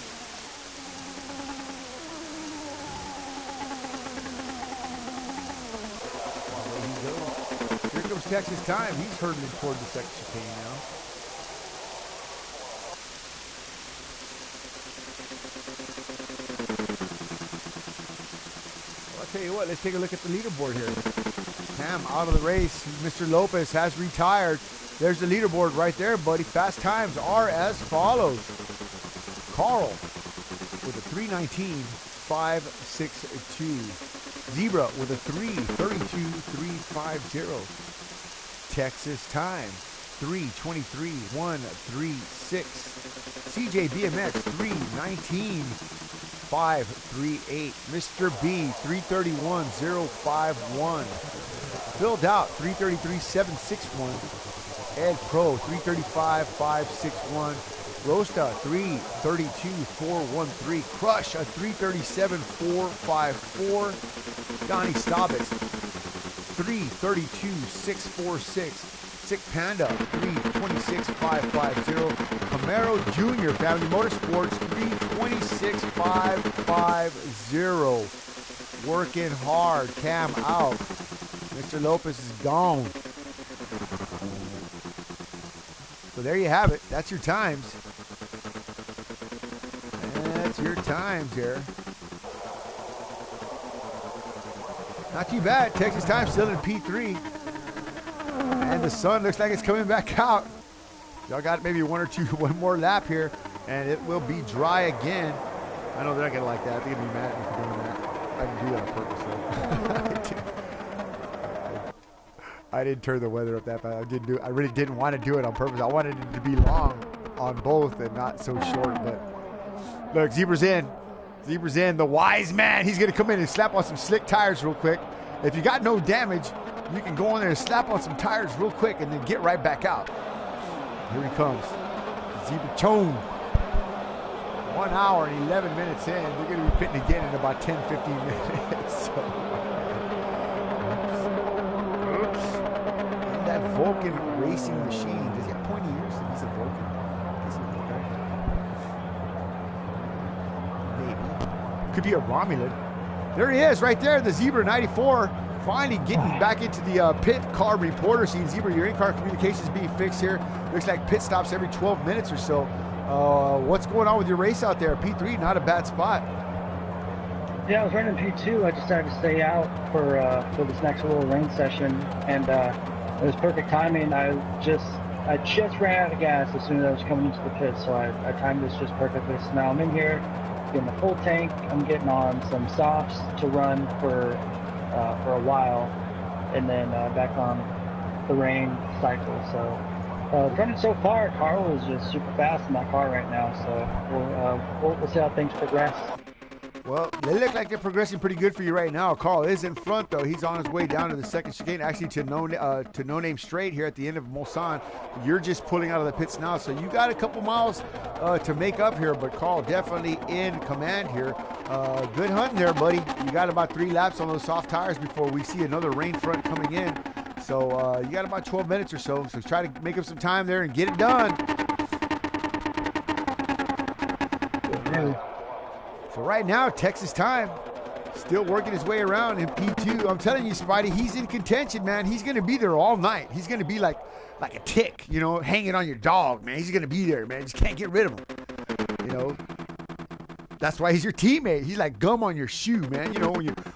Away he goes. Here comes Texas Time. He's hurtling toward the second chicane now. Well, I'll tell you what, let's take a look at the leaderboard here. Cam out of the race. Mr. Lopez has retired. There's the leaderboard right there, buddy. Fast times are as follows. Carl with a 3:19.562. Zebra with a 3:32.350. Texas Time 3:23.136. CJ BMX 3:19.538. Mr. B 3:31.051. Phil Dowd 3:33.761. Ed Pro 3:35.561. Rosta 3:32.413. Crush a 3:37.454. Donnie Staubitz 3:32.646. Sick Panda 3:26.550. Camaro Jr. Family Motorsports 3:26.550. Working hard. Cam out. Mr. Lopez is gone. So there you have it. That's your times. That's your times here. Not too bad. Texas Time still in P3. And the sun looks like it's coming back out. Y'all got maybe one more lap here, and it will be dry again. I know they're not gonna like that. They're gonna be mad at me for doing that. I didn't do that on purpose. Though. I didn't turn the weather up that fast. I really didn't want to do it on purpose. I wanted it to be long on both and not so short. But look, Zebra's in. Zebra's in. The wise man. He's gonna come in and slap on some slick tires real quick. If you got no damage, you can go in there and slap on some tires real quick and then get right back out. Here he comes. Zebra Chone. 1 hour and 11 minutes in. They're going to be pitting again in about 10, 15 minutes. So. Oops. And that Vulcan racing machine. Does he have pointy ears? He's a Vulcan. Maybe. Could be a Romulan. There he is right there. The Zebra 94. Finally getting back into the pit car reporter scene. Zebra, your in-car communication is being fixed here. Looks like pit stops every 12 minutes or so. What's going on with your race out there? P3, not a bad spot. Yeah, I was running P2. I decided to stay out for this next little rain session, and it was perfect timing. I just ran out of gas as soon as I was coming into the pit, so I timed this just perfectly. So now I'm in here, getting a full tank. I'm getting on some softs to run for a while, and then back on the rain cycle. So running so far, Carl is just super fast in that car right now. So we'll see how things progress. Well, they look like they're progressing pretty good for you right now. Carl is in front, though. He's on his way down to the second chicane, actually to No Name Straight here at the end of Mulsanne. You're just pulling out of the pits now, so you got a couple miles to make up here, but Carl definitely in command here. Good hunting there, buddy. You got about 3 laps on those soft tires before we see another rain front coming in. So you got about 12 minutes or so try to make up some time there and get it done. So right now, Texas time, still working his way around in P2. I'm telling you, Spidey, he's in contention, man. He's going to be there all night. He's going to be like a tick, you know, hanging on your dog, man. He's going to be there, man. You just can't get rid of him, you know. That's why he's your teammate. He's like gum on your shoe, man. You know,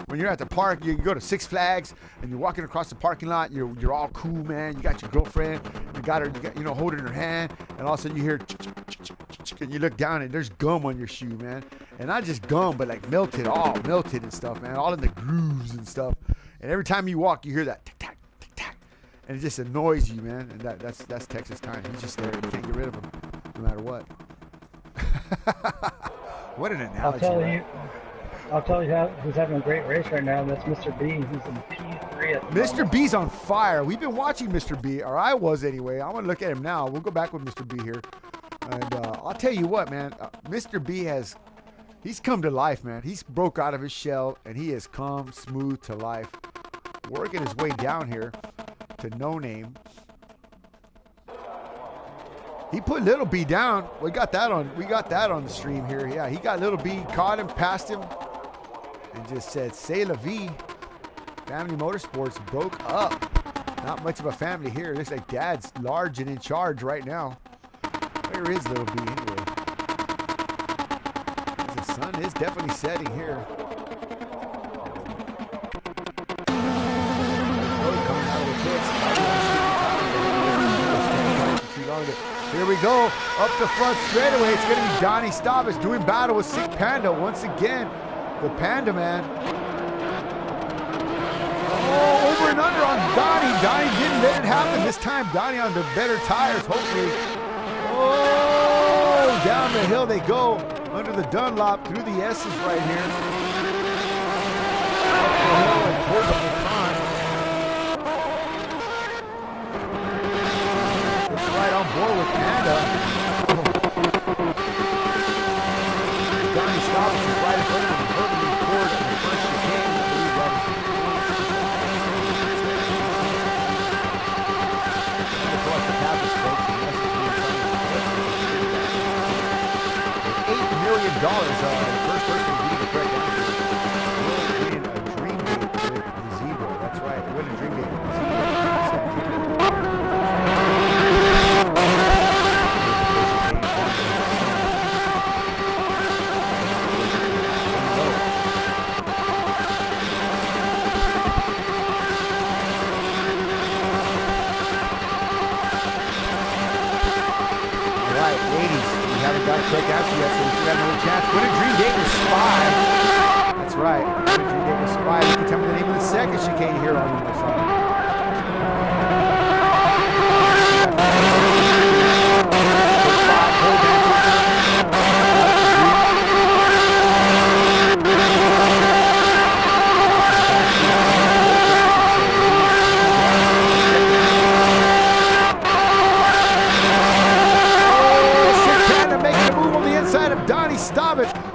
when you're at the park, you go to Six Flags and you're walking across the parking lot. You're all cool, man. You got your girlfriend. You got her, holding her hand, and all of a sudden you hear, and you look down and there's gum on your shoe, man. And not just gum, but like melted and stuff, man. All in the grooves and stuff. And every time you walk, you hear that tick tack, and it just annoys you, man. And that's Texas time. He's just there. You can't get rid of him, no matter what. What an analogy. I'll tell you who's having a great race right now. That's Mr. B. He's in P3 at the Mr. moment. B's on fire. We've been watching Mr. B, or I was anyway. I'm going to look at him now. We'll go back with Mr. B here. And I'll tell you what, man. Mr. B he's come to life, man. He's broke out of his shell, and he has come smooth to life. Working his way down here to No Name. He put Little B down. We got that on the stream here. Yeah, he got Little B, caught him, passed him, and just said, "C'est la vie." Family Motorsports broke up. Not much of a family here. Looks like Dad's large and in charge right now. Where is Little B anyway? The sun is definitely setting here. Coming out of the pits. Here we go, up the front straightaway. It's going to be Donnie Stavis doing battle with Sick Panda once again. The Panda Man. Oh, over and under on Donnie. Donnie didn't let it happen this time. Donnie on the better tires, hopefully. Oh, down the hill they go. Under the Dunlop, through the S's right here. Up the hill and toward the Mulsanne. Right on board with Panda. Donnie Stavis is right in front of him, perfectly toward the first chicane. I believe that is $8 million. First person to beat the correct answer. hasn't got a quick answer yet, so we should have another chance. What did Dream Gator Spy? That's right. What did Dream Gator Spy? You can tell me the name of the second chicane here on the other side.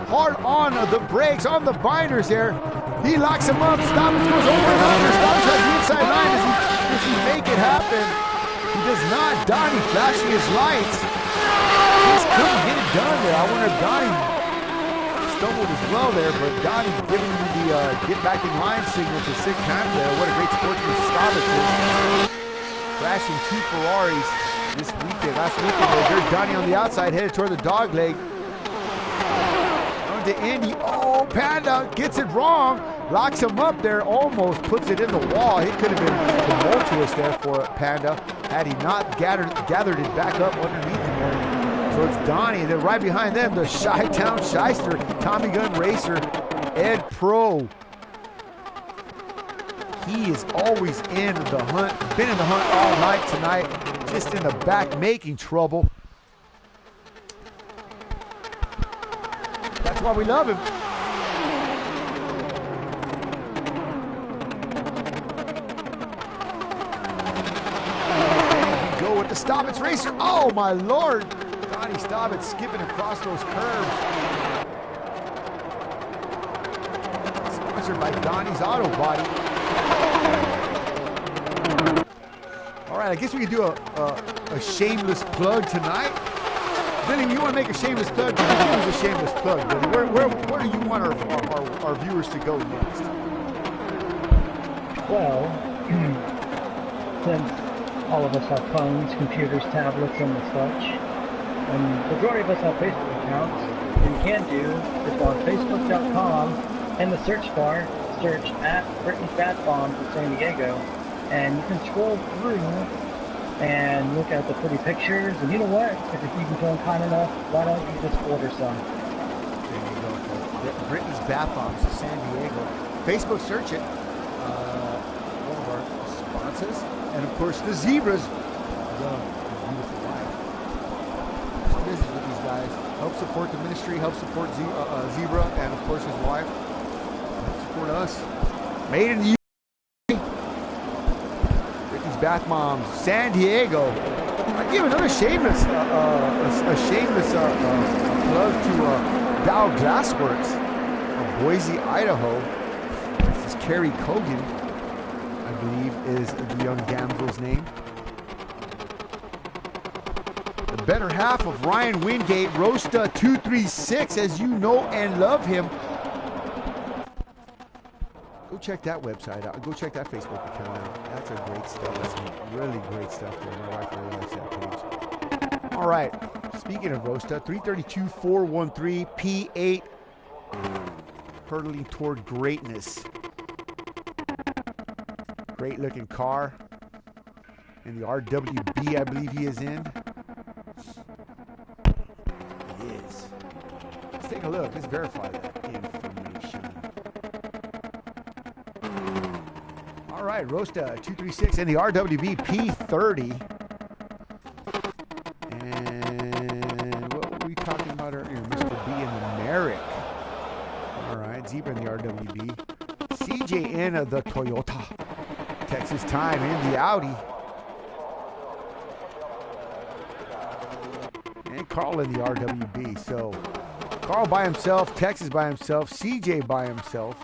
Hard on the brakes, on the binders there. He locks him up. Stoppage goes over and under. Stoppage has the inside line. Does he make it happen? He does not. Donnie flashing his lights. He just couldn't get it done there. I wonder if Donnie stumbled as well there, but Donnie giving me the get back in line signal to Sick Panda there. What a great sportsman Stoppage is. Crashing 2 Ferraris this weekend. Last weekend, there's Donnie on the outside, headed toward the dog leg. To Indy. Oh, Panda gets it wrong. Locks him up there. Almost puts it in the wall. It could have been tumultuous there for Panda had he not gathered it back up underneath him there. So it's Donnie. And then right behind them, the Chi-Town Shyster, Tommy Gun Racer, Ed Pro. He is always in the hunt. Been in the hunt all night tonight. Just in the back making trouble. That's why we love him. Go with the Stobbits racer. Oh my Lord! Donnie Stobbits skipping across those curves. Sponsored by Donnie's Auto Body. All right, I guess we could do a shameless plug tonight. Billy, you want to make a shameless plug? Use a shameless plug, Billy. Where do you want our viewers to go next? Well, since all of us have phones, computers, tablets, and such, and the majority of us have Facebook accounts, what you can do is go on Facebook.com, in the search bar, search at Brittany's Bath Bombs in San Diego, and you can scroll through and look at the pretty pictures, and you know what? If you're even feeling kind enough, why don't you just order some? There you go, folks. Brittany's Bath Bombs in San Diego. Facebook, search it. One of our sponsors, and of course the Zebras. The beautiful wife. Just visit with these guys. Help support the ministry. Help support Zebra, and of course his wife. Help support us. Made in the Bath Moms, San Diego. I give another shameless, plug to Dow Glassworks of Boise, Idaho. This is Carrie Cogan, I believe, is the young damsel's name. The better half of Ryan Wingate, Rosta 236, as you know and love him. Go check that website out. Go check that Facebook account out. That's a great stuff. That's really great stuff there. My wife really likes that page. All right. Speaking of Rosta, 332-413 P8. Hurtling toward greatness. Great looking car. In the RWB, I believe he is in. He is. Let's take a look. Let's verify that information. All right, Rosta 236 and the RWB P30. And what were we talking about earlier? Mr. B and the Merrick. All right, Zebra in the RWB. CJ in the Toyota. Texas Time in the Audi. And Carl in the RWB. So Carl by himself, Texas by himself, CJ by himself,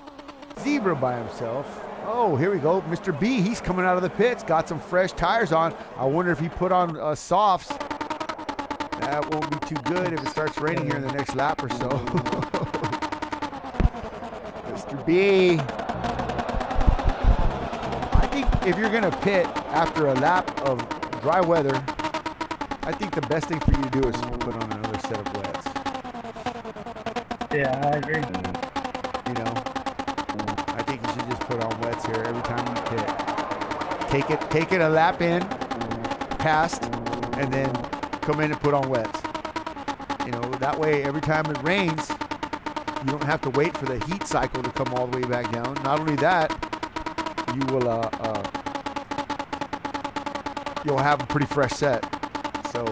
Zebra by himself. Oh, here we go. Mr. B, he's coming out of the pits. Got some fresh tires on. I wonder if he put on softs. That won't be too good if it starts raining here in the next lap or so. Mr. B. I think if you're going to pit after a lap of dry weather, I think the best thing for you to do is put on another set of wets. Yeah, I agree. You know, I think you should just put on wets here every time you pit. Take it a lap in, past, and then come in and put on wets. You know, that way every time it rains, you don't have to wait for the heat cycle to come all the way back down. Not only that, you will you'll have a pretty fresh set. So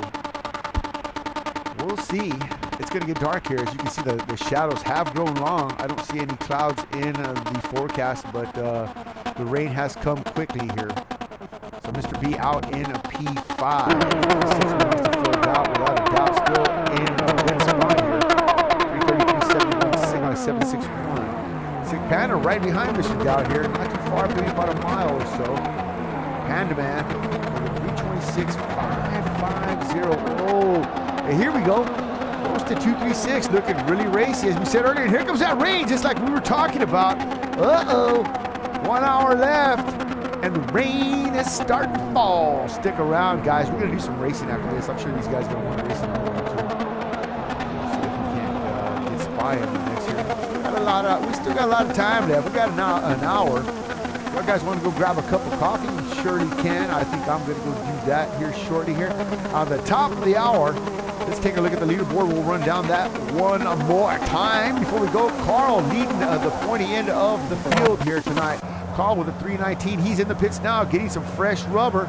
we'll see. It's going to get dark here. As you can see, the shadows have grown long. I don't see any clouds in the forecast, but the rain has come quickly here. So Mr. B out in a P5. 6 minutes to fill out, without a doubt, still in a good spot here. 333.71, 761. Sick Panda right behind Mr. Dow here. Not too far, maybe about a mile or so. Panda Man with a 326.550. Oh, and here we go. Close to 236, looking really racy. As we said earlier, here comes that rain, just like we were talking about. Uh-oh, 1 hour left, and the rain is starting to fall. Stick around, guys. We're going to do some racing after this. I'm sure these guys are going to want to race in the morning, too. See if we can't get spy in the next year. We still got a lot of time left. We got an hour. If you guys want to go grab a cup of coffee, you surely can. I think I'm going to go do that here shortly here. On the top of the hour, let's take a look at the leaderboard. We'll run down that one more time before we go. Carl leading the pointy end of the field here tonight. Carl with a 319. He's in the pits now, getting some fresh rubber.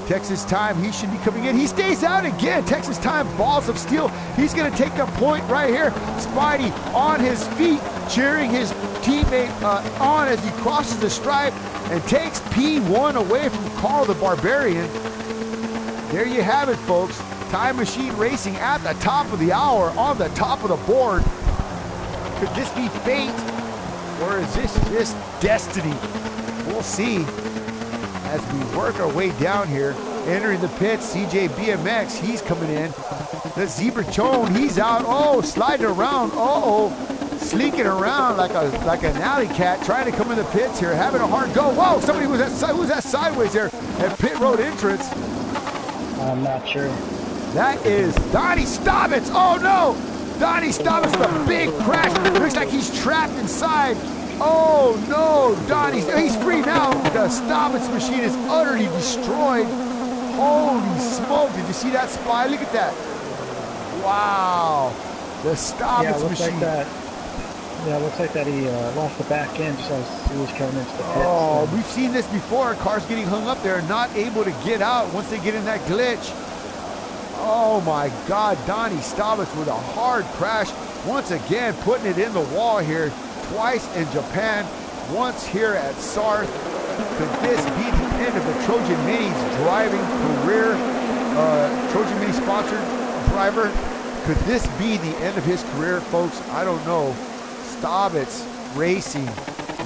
Texas Time, he should be coming in. He stays out again. Texas Time, balls of steel. He's going to take the point right here. Spidey on his feet, cheering his teammate on as he crosses the stripe and takes P1 away from Carl the Barbarian. There you have it, folks. Time Machine Racing at the top of the hour, on the top of the board. Could this be fate, or is this just destiny? We'll see as we work our way down here. Entering the pits, CJ BMX, he's coming in. The Zebra Chone, he's out. Oh, sliding around. Uh-oh, slinking around like an alley cat, trying to come in the pits here, having a hard go. Whoa, somebody was that sideways there at pit road entrance. I'm not sure. That is Donnie Stobbits. Oh no! Donnie Stobbits, the big crash. Looks like he's trapped inside. Oh no! He's free now. The Stobbits machine is utterly destroyed. Holy smoke! Did you see that spy? Look at that. Wow. The Stobbits machine. It looks like that he lost the back end just as he was coming into the pits. Oh, we've seen this before. Cars getting hung up there, not able to get out once they get in that glitch. Oh my God, Donnie Stobbits with a hard crash. Once again, putting it in the wall here. Twice in Japan, once here at Sarth. Could this be the end of the Trojan Mini's driving career? Trojan Mini sponsored driver. Could this be the end of his career, folks? I don't know. Stobbits Racing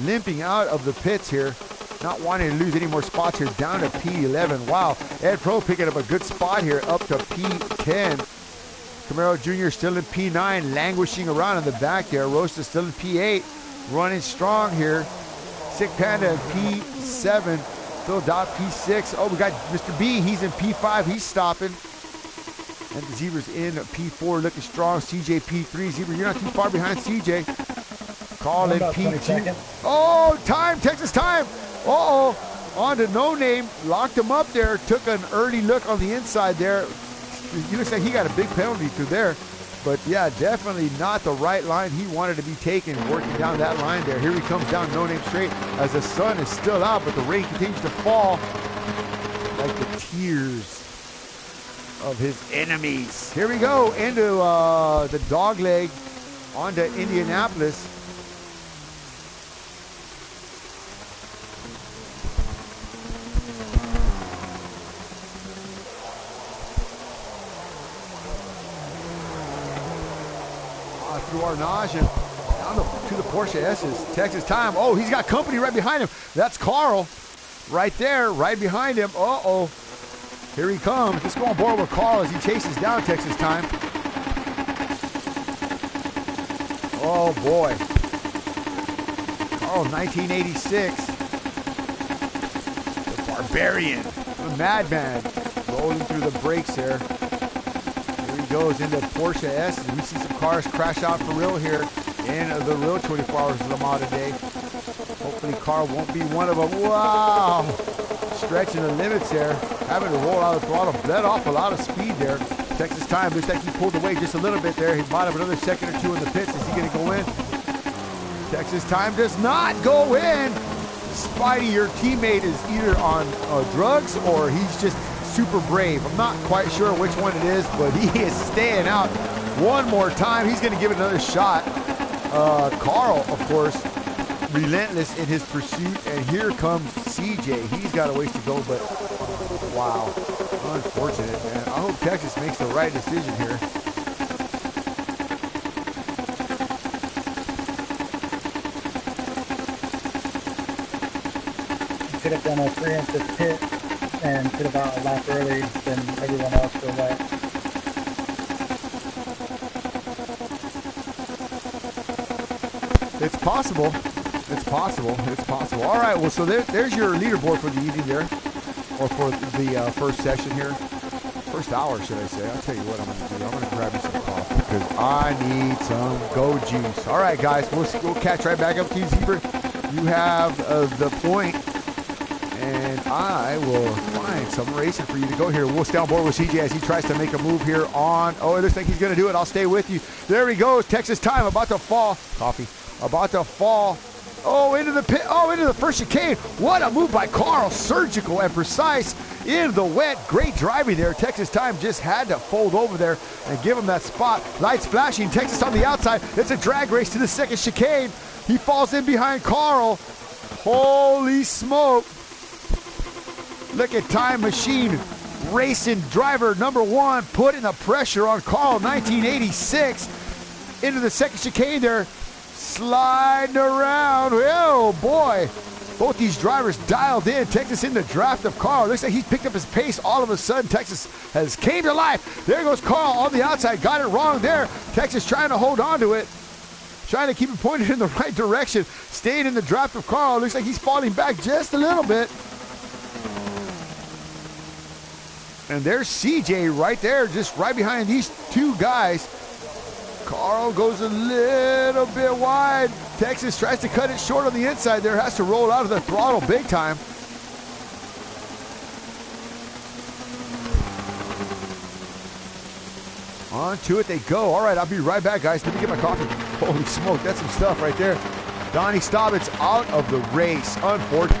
limping out of the pits here. Not wanting to lose any more spots here, down to P11. Wow, Ed Pro picking up a good spot here, up to P10. Camaro Jr. still in P9, languishing around in the back there. Rosta still in P8, running strong here. Sick Panda in P7, Phil Dot P6. Oh, we got Mr. B, he's in P5, he's stopping. And the Zebra's in P4, looking strong. CJ P3, Zebra, you're not too far behind CJ. Call in P2. Oh, time, Texas Time. Uh-oh, on to No Name, locked him up there, took an early look on the inside there. He looks like he got a big penalty through there. But yeah, definitely not the right line he wanted to be taken, working down that line there. Here he comes down No Name straight as the sun is still out, but the rain continues to fall like the tears of his enemies. Here we go into the dog leg onto Indianapolis. Through Arnage and down to the Porsche S's. Texas Time. Oh, he's got company right behind him. That's Carl right there, right behind him. Uh-oh. Here he comes. Let's go on board with Carl as he chases down Texas Time. Oh, boy. Carl, 1986. The Barbarian. The Madman. Rolling through the brakes there. Goes into Porsche S. And we see some cars crash out for real here in the real 24 Hours of Le Mans today. Hopefully Carl won't be one of them. Wow! Stretching the limits there. Having to roll out of the throttle. Bled off a lot of speed there. Texas time. Looks like he pulled away just a little bit there. He might have another second or two in the pits. Is he going to go in? Texas time does not go in. Spidey, your teammate is either on drugs or he's just super brave. I'm not quite sure which one it is, but he is staying out one more time. He's going to give it another shot. Carl, of course, relentless in his pursuit, and here comes CJ. He's got a ways to go, but wow, unfortunate, man. I hope Texas makes the right decision here. Could have done a preemptive pit and could have out a lap early than everyone else for that. It's possible. It's possible. It's possible. All right. Well, so there's your leaderboard for the evening there, or for the first session here. First hour, should I say. I'll tell you what I'm going to do. I'm going to grab me some coffee because I need some go juice. All right, guys. We'll catch right back up to you, Zebra. You have the point, and I will find some racing for you to go here. We'll stay on board with CJ as he tries to make a move here on. Oh, it looks like he's going to do it. I'll stay with you. There he goes. Texas time about to fall. Coffee. About to fall. Oh, into the pit. Oh, into the first chicane. What a move by Carl. Surgical and precise in the wet. Great driving there. Texas time just had to fold over there and give him that spot. Lights flashing. Texas on the outside. It's a drag race to the second chicane. He falls in behind Carl. Holy smoke. Look at Time Machine Racing driver number one putting the pressure on Carl. 1986 into the second chicane there. Sliding around. Oh boy, both these drivers dialed in. Texas in the draft of Carl. Looks like he's picked up his pace. All of a sudden Texas has came to life. There goes Carl on the outside. Got it wrong there. Texas trying to hold on to it, trying to keep it pointed in the right direction. Staying in the draft of Carl. Looks like he's falling back just a little bit. And there's CJ right there, just right behind these two guys. Carl goes a little bit wide. Texas tries to cut it short on the inside there. Has to roll out of the throttle big time. On to it they go. All right, I'll be right back, guys. Let me get my coffee. Holy smoke, that's some stuff right there. Donnie Staubitz out of the race. Unfortunate.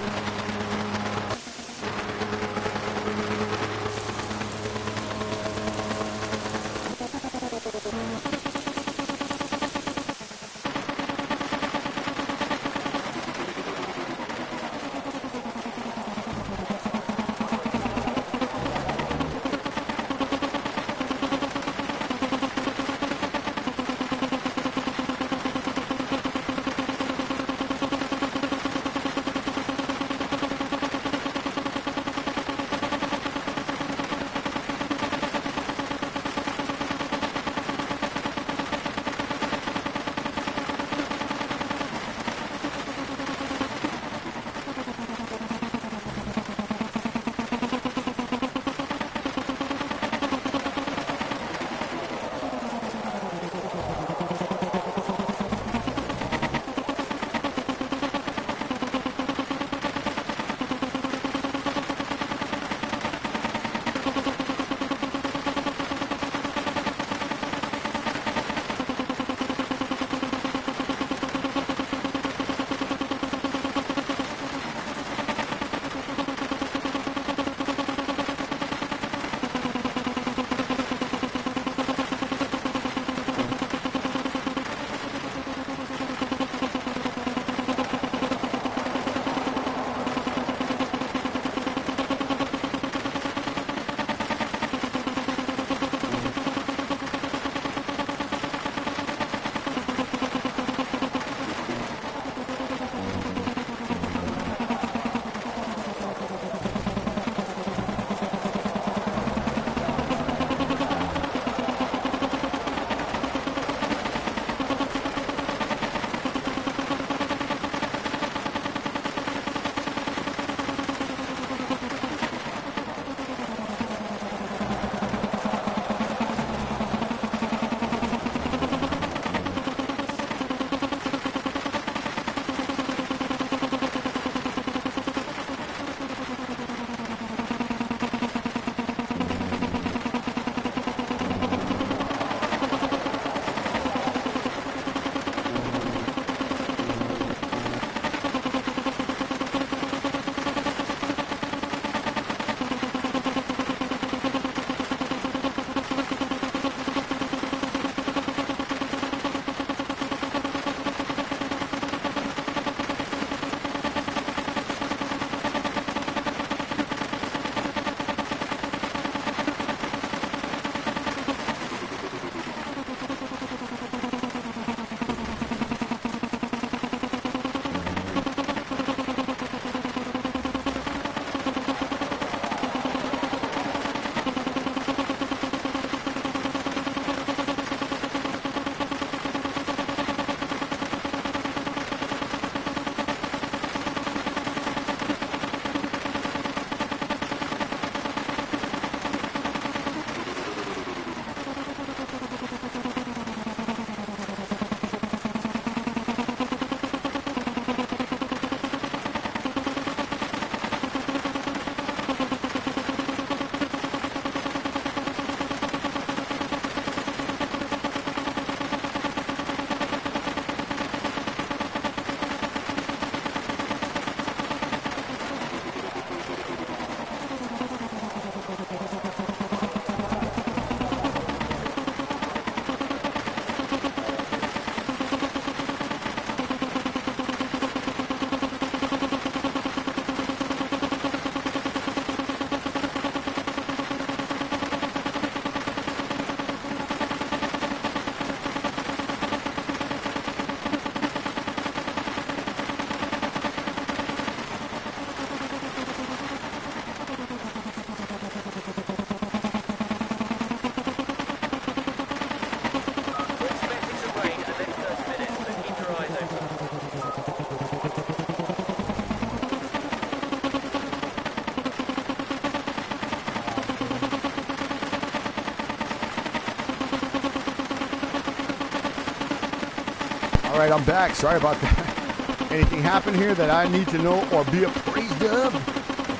right, I'm back. Sorry about that. Anything happen here that I need to know or be appraised of?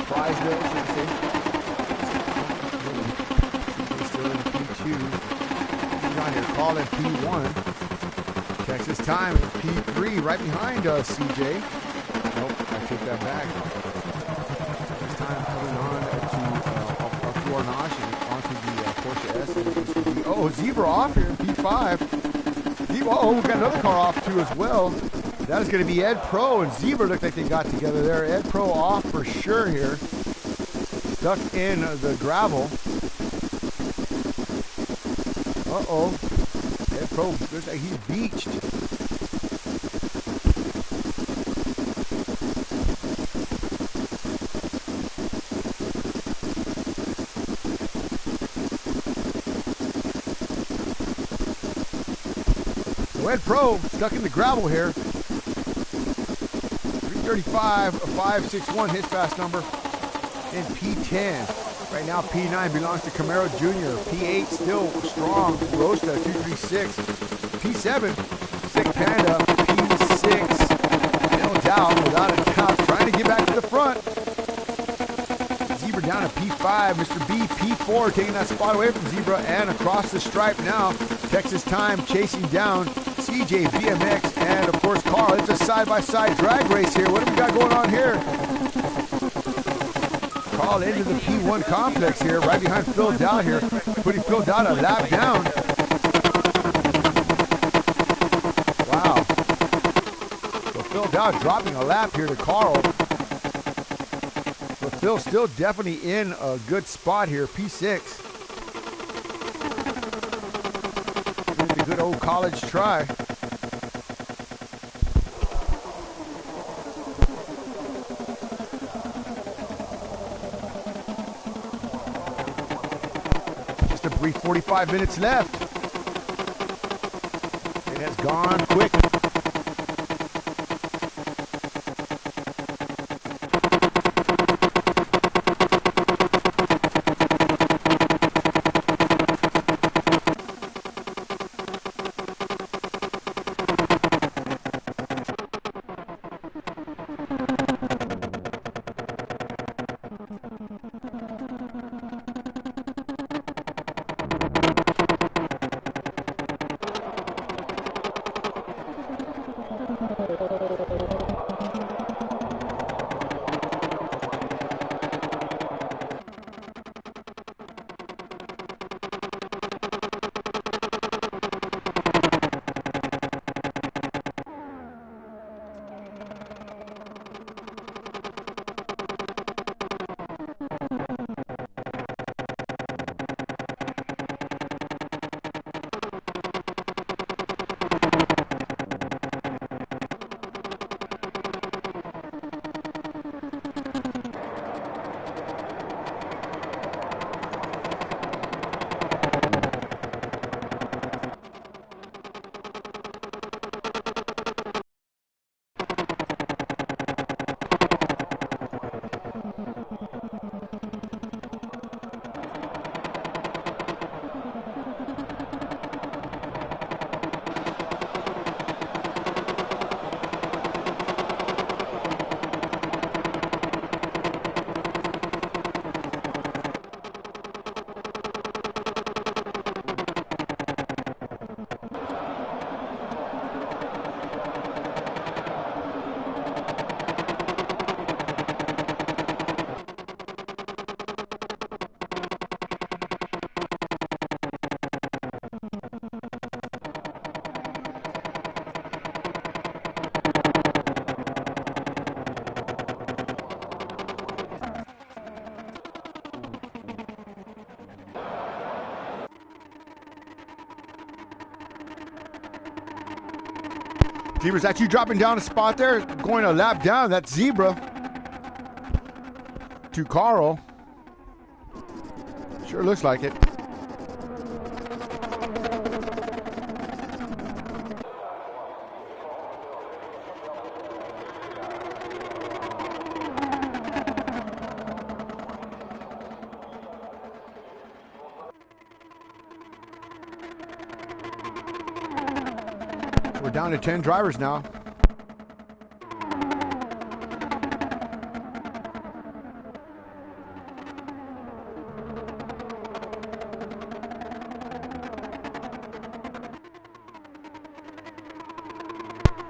Apprised of, should I say. CJ still in P2. He's on here calling P1. Texas time at P3, right behind CJ. Nope, I take that back. Texas time coming on to Ornash and onto the Porsche S. Oh, Zebra off here in P5. Oh, we've got another car off too as well. That is going to be Ed Pro and Zebra. Look like they got together there. Ed Pro off for sure here. Stuck in the gravel. Uh-oh. Ed Pro, looks like he's beached. Ed Pro stuck in the gravel here. 335, 561 his fast number. In P10. Right now P9 belongs to Camaro Jr. P8 still strong. Rosta 236. P7, Sick Panda. P6, no doubt, without a doubt, trying to get back to the front. Zebra down to P5. Mr. B, P4, taking that spot away from Zebra and across the stripe now. Texas Time chasing down CJ, BMX, and of course Carl. It's a side-by-side drag race here. What do we got going on here? Carl into the P1 complex here, right behind Phil Dowd here, putting Phil Dowd a lap down. Wow. So Phil Dowd dropping a lap here to Carl. But Phil still definitely in a good spot here, P6. A good old college try. Just a brief 45 minutes left. It has gone quick. Zebra's that you dropping down a spot there, going a lap down. That's Zebra to Carl. Sure looks like it. down to 10 drivers now.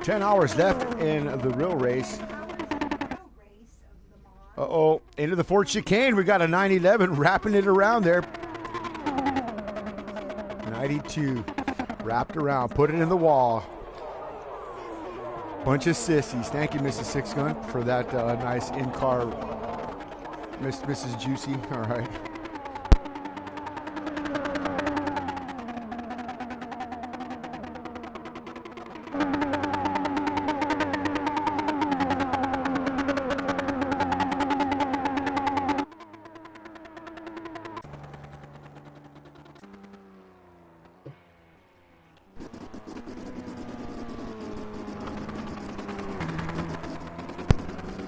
Ten hours left in the real race. Uh-oh, into the fourth chicane. We got a 911 wrapping it around there. 92 wrapped around, put it in the wall. Bunch of sissies. Thank you, Mrs. Six Gun, for that nice in-car, Mrs. Juicy. All right.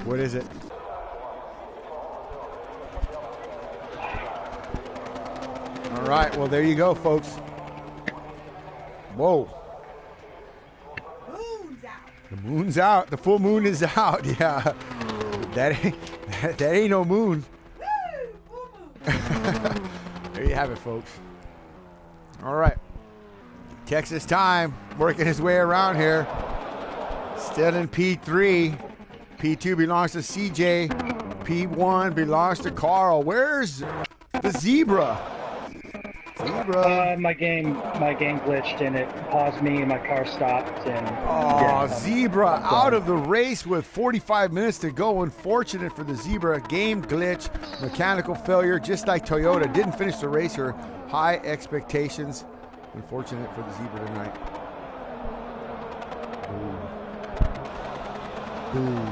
What is it? All right, well, there you go, folks. Whoa. Moon's out. The moon's out. The full moon is out. Yeah. That ain't no moon. Full moon. There you have it, folks. All right. Texas time. Working his way around here. Still in P3. P2 belongs to CJ. P1 belongs to Carl. Where's the zebra? Zebra. My game glitched and it paused me and my car stopped and. Oh, Zebra out of the race with 45 minutes to go. Unfortunate for the Zebra. Game glitch, mechanical failure, just like Toyota. Didn't finish the race here. High expectations. Unfortunate for the Zebra tonight. Ooh.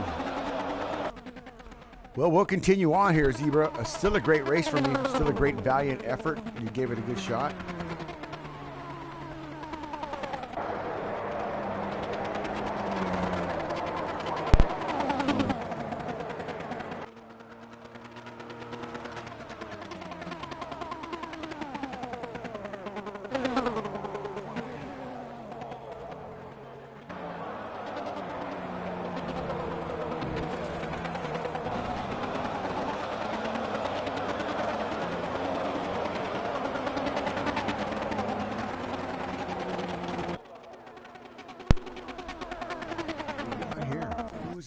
Well, we'll continue on here, Zebra. Still a great race from you. Still a great valiant effort. You gave it a good shot.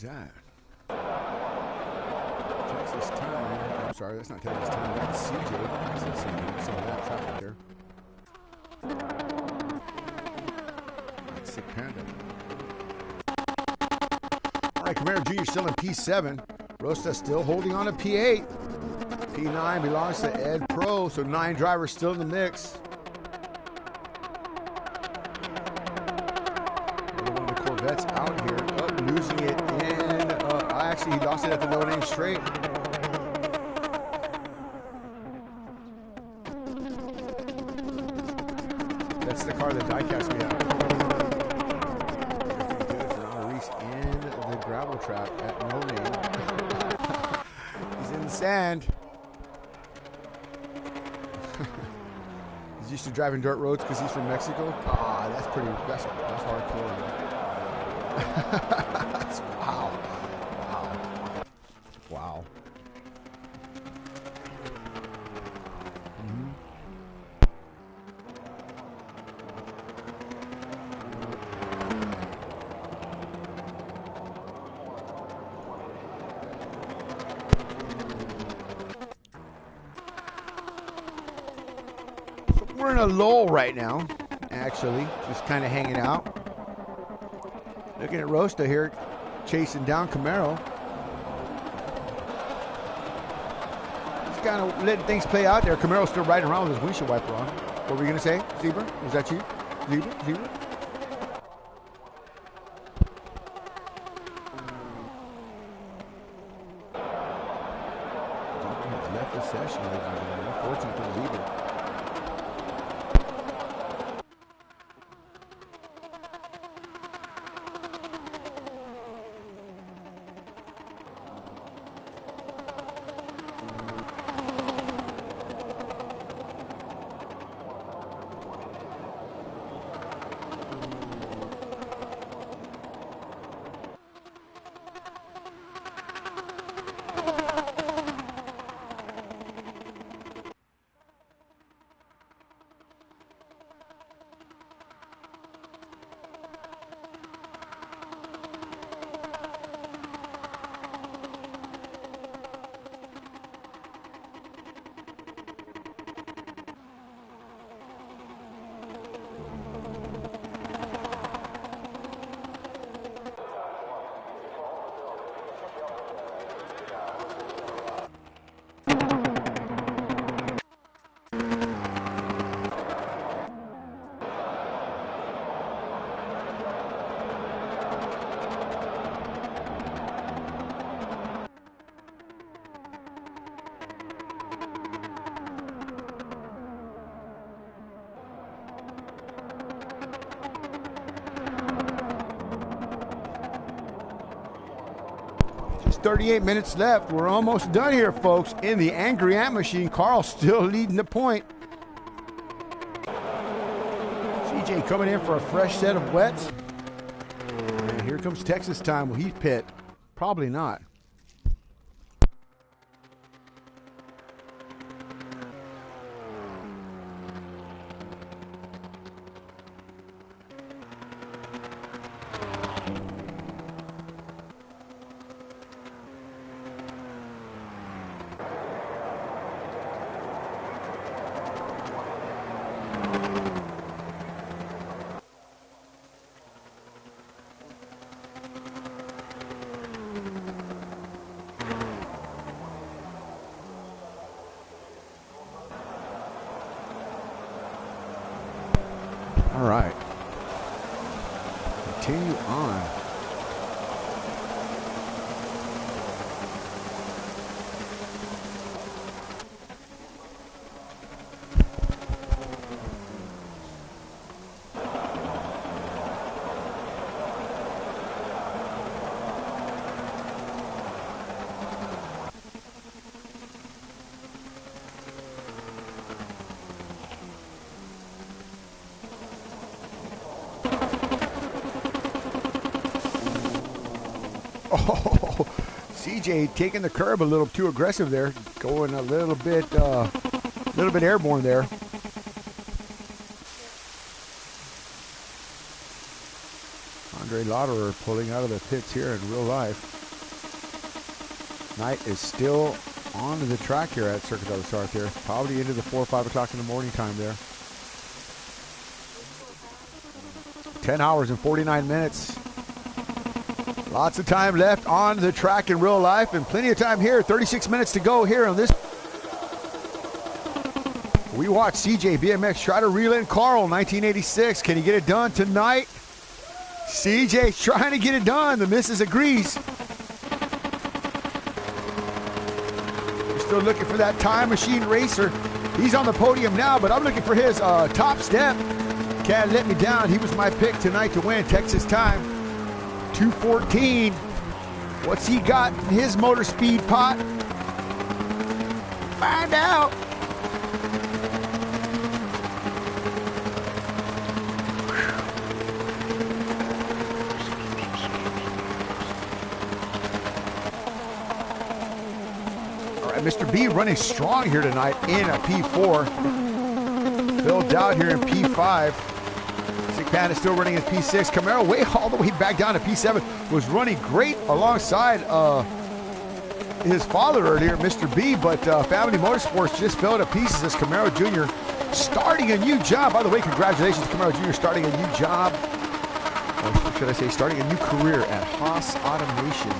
That? Texas time. I'm sorry, that's not Texas time. That's CJ. That's some of that traffic there. That's Sick Panda. All right, Camaro Jr. still in P7. Rosta still holding on to P8. P9 belongs to Ed Pro, so 9 drivers still in the mix. One of the Corvettes out here. Losing it in, actually he lost it at the low name straight. That's the car that diecast me out. Maurice in the gravel trap at no name. He's in the sand. He's used to driving dirt roads because he's from Mexico. Ah, that's hardcore. Wow. Wow. Mm-hmm. So we're in a lull right now, actually, just kind of hanging out. Looking at Rosta here, chasing down Camaro. Just kind of letting things play out there. Camaro's still riding around with his windshield wiper on. What were you going to say, Zebra? Was that you? Zebra? He's left the session. Unfortunate for the Zebra. Just 38 minutes left. We're almost done here, folks. In the Angry Ant Machine, Carl still leading the point. CJ coming in for a fresh set of wets. And here comes Texas time. Will he pit? Probably not. All right. Continue on. Oh, CJ taking the curb a little too aggressive there, going a little bit airborne there. Andre Lauderer pulling out of the pits here in real life. Knight is still on the track here at Circuit of the Sarth here, probably into the 4 or 5 o'clock in the morning time there. 10 hours and 49 minutes. Lots of time left on the track in real life and plenty of time here. 36 minutes to go here on this. We watch CJ BMX try to reel in Carl, 1986. Can he get it done tonight? CJ's trying to get it done. The missus agrees. We're still looking for that time machine racer. He's on the podium now, but I'm looking for his top step. Can't let me down. He was my pick tonight to win Texas time. 2:14. What's he got in his motor speed pot? Find out. All right, Mr. B running strong here tonight in a P4. Phil Dowd here in P5. Pan is still running in P6. Camaro way all the way back down to P7. Was running great alongside his father earlier, Mr. B, but Family Motorsports just fell to pieces as Camaro Jr. starting a new job. By the way, congratulations, Camaro Jr. starting a new job. Or should I say starting a new career at Haas Automation.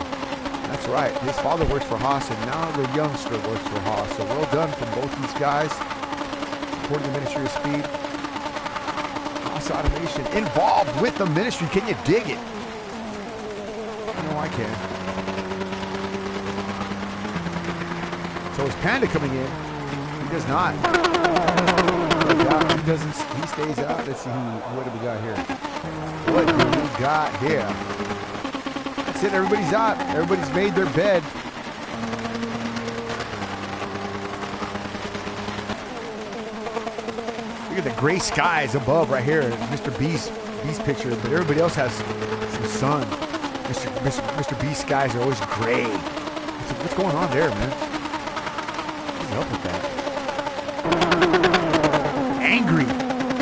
That's right. His father works for Haas, and now the youngster works for Haas. So well done from both these guys. Supporting the Ministry of Speed. Automation involved with the ministry. Can you dig it? I know I can. So is Panda coming in? He does not. He doesn't. He stays out. Let's see what do we got here. What do we got here? That's it. Everybody's out. Everybody's made their bed. Look at the gray skies above right here. Mr. B's picture, but everybody else has some sun. Mr. B's skies are always gray. What's going on there, man? What's up with that? Angry.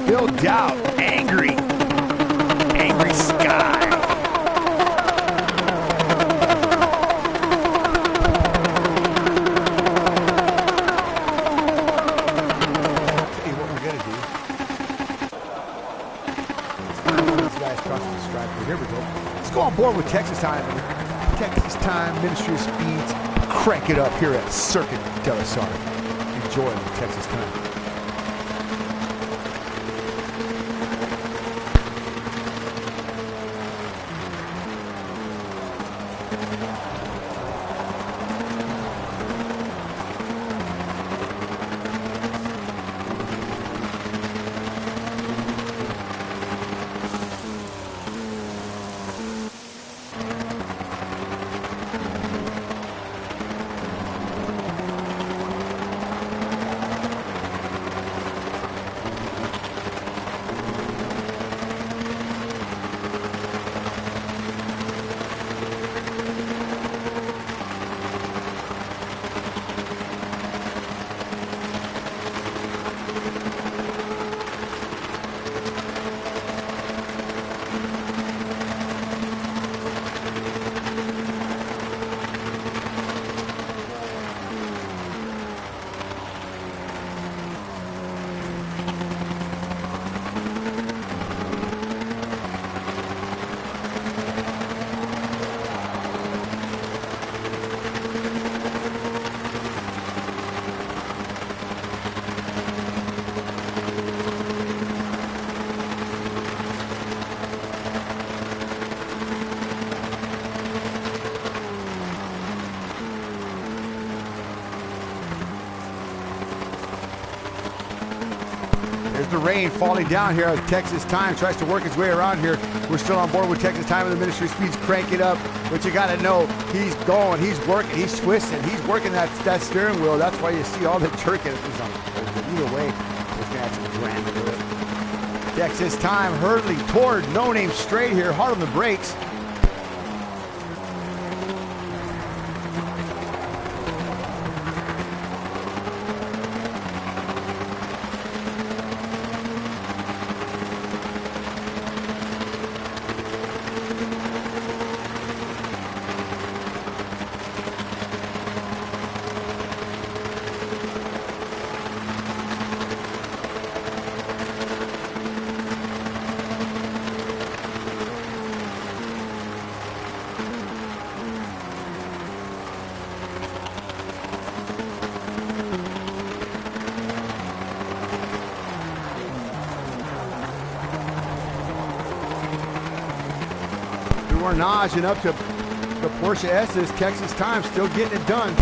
Phil Dowd. Angry. Angry sky. Here we go. Let's go on board with Texas time. Texas time, Ministry of Speeds. Crank it up here at Circuit de la Sarth. Enjoy the Texas time. the rain falling down here as Texas Time tries to work his way around here. We're still on board with Texas Time, and the Ministry Speed's cranking up. But you got to know, he's going, he's working, he's twisting, he's working that steering wheel. That's why you see all the jerking. Either way, he's going to have some grand to do it. Texas Time hurtling toward No Name straight here, hard on the brakes. Nage and up to the Porsche S's. Texas Time still getting it done.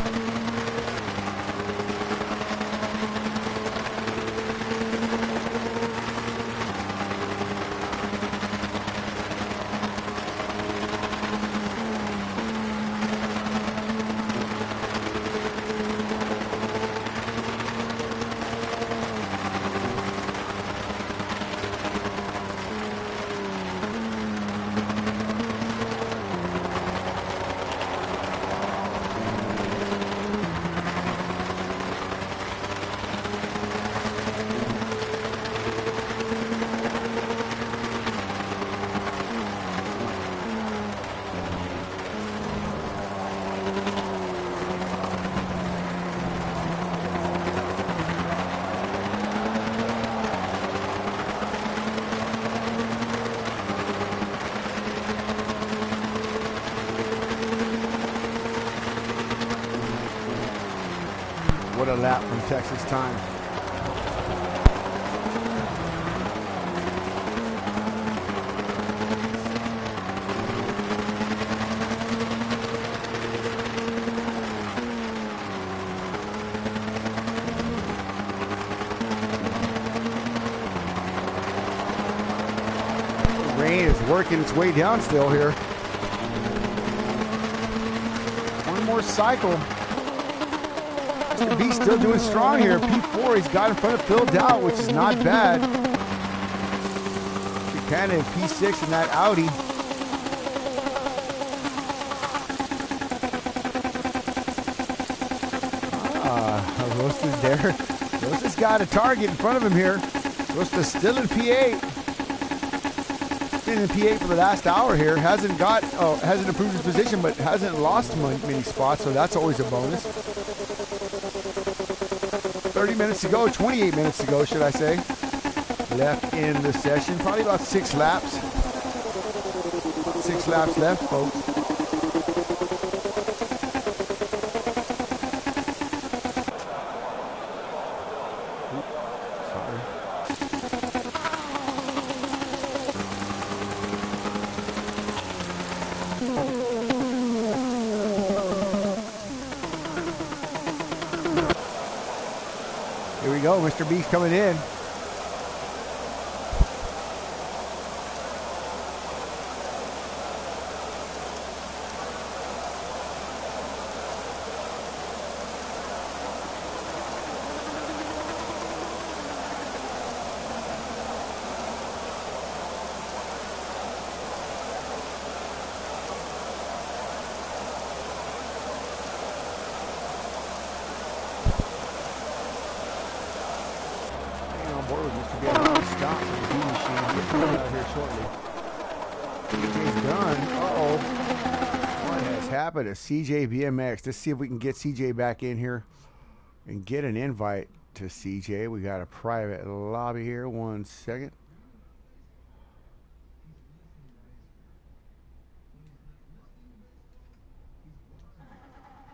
What a lap from Texas Time. The rain is working its way down still here. One more cycle. Mr. B still doing strong here. P4 he's got in front of Phil Dowd, which is not bad. Buchanan P6 in that Audi. Rosta's there. Rosta's got a target in front of him here. Rosta's still in P8. Been in P8 for the last hour here. Hasn't improved his position, but hasn't lost many spots, so that's always a bonus. 30 minutes to go, 28 minutes to go, should I say, left in the session. Probably about 6 laps. 6 laps left, folks. Here we go, Mr. B's coming in. But a CJ BMX. Let's see if we can get CJ back in here and get an invite to CJ. We got a private lobby here. 1 second.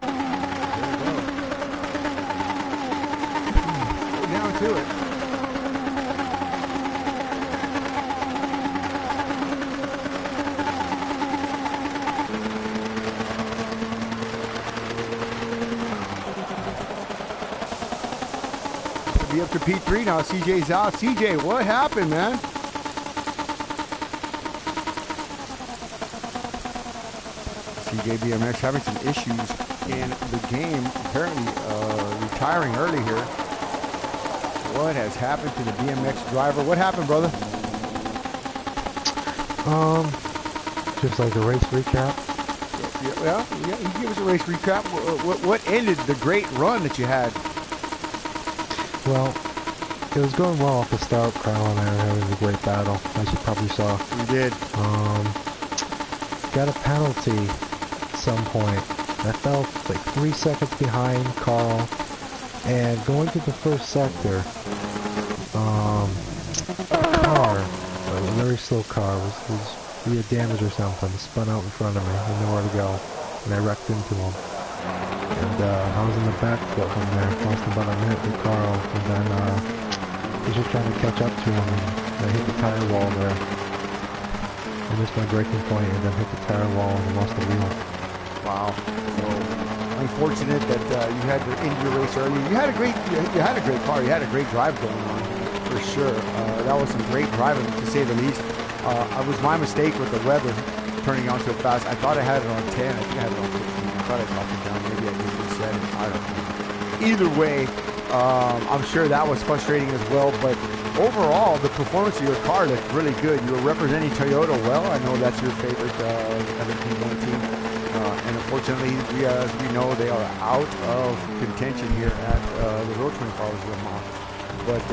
There we go. Go down to it. be up to P3 now. CJ's out. CJ, what happened, man? CJ BMX having some issues in the game. Apparently retiring early here. What has happened to the BMX driver? What happened, brother? Just like a race recap. Yeah, you give us a race recap. What ended the great run that you had? Well, it was going well off the start. Kyle and I were having a great battle, as you probably saw. We did. Got a penalty at some point. I fell like 3 seconds behind Carl, and going to the first sector, a car, a very slow car, was either damaged or something, spun out in front of me, I didn't know where to go, and I wrecked into him. And I was in the back foot from there, lost about a minute with Carl, and then I was just trying to catch up to him, and I hit the tire wall there. I missed my braking point and then hit the tire wall and lost the wheel. Wow. So unfortunate that you had to end your race early. You had a great car. You had a great drive going on, for sure. That was some great driving, to say the least. It was my mistake with the weather turning on so fast. I thought I had it on 10. I think I had it on 15. I thought I dropped it down. Maybe I did reset it. I don't know. Either way, I'm sure that was frustrating as well. But overall, the performance of your car looked really good. You were representing Toyota well. I know that's your favorite LMP1 team. And unfortunately, as we know, they are out of contention here at the Road 24 Hours Le Mans. But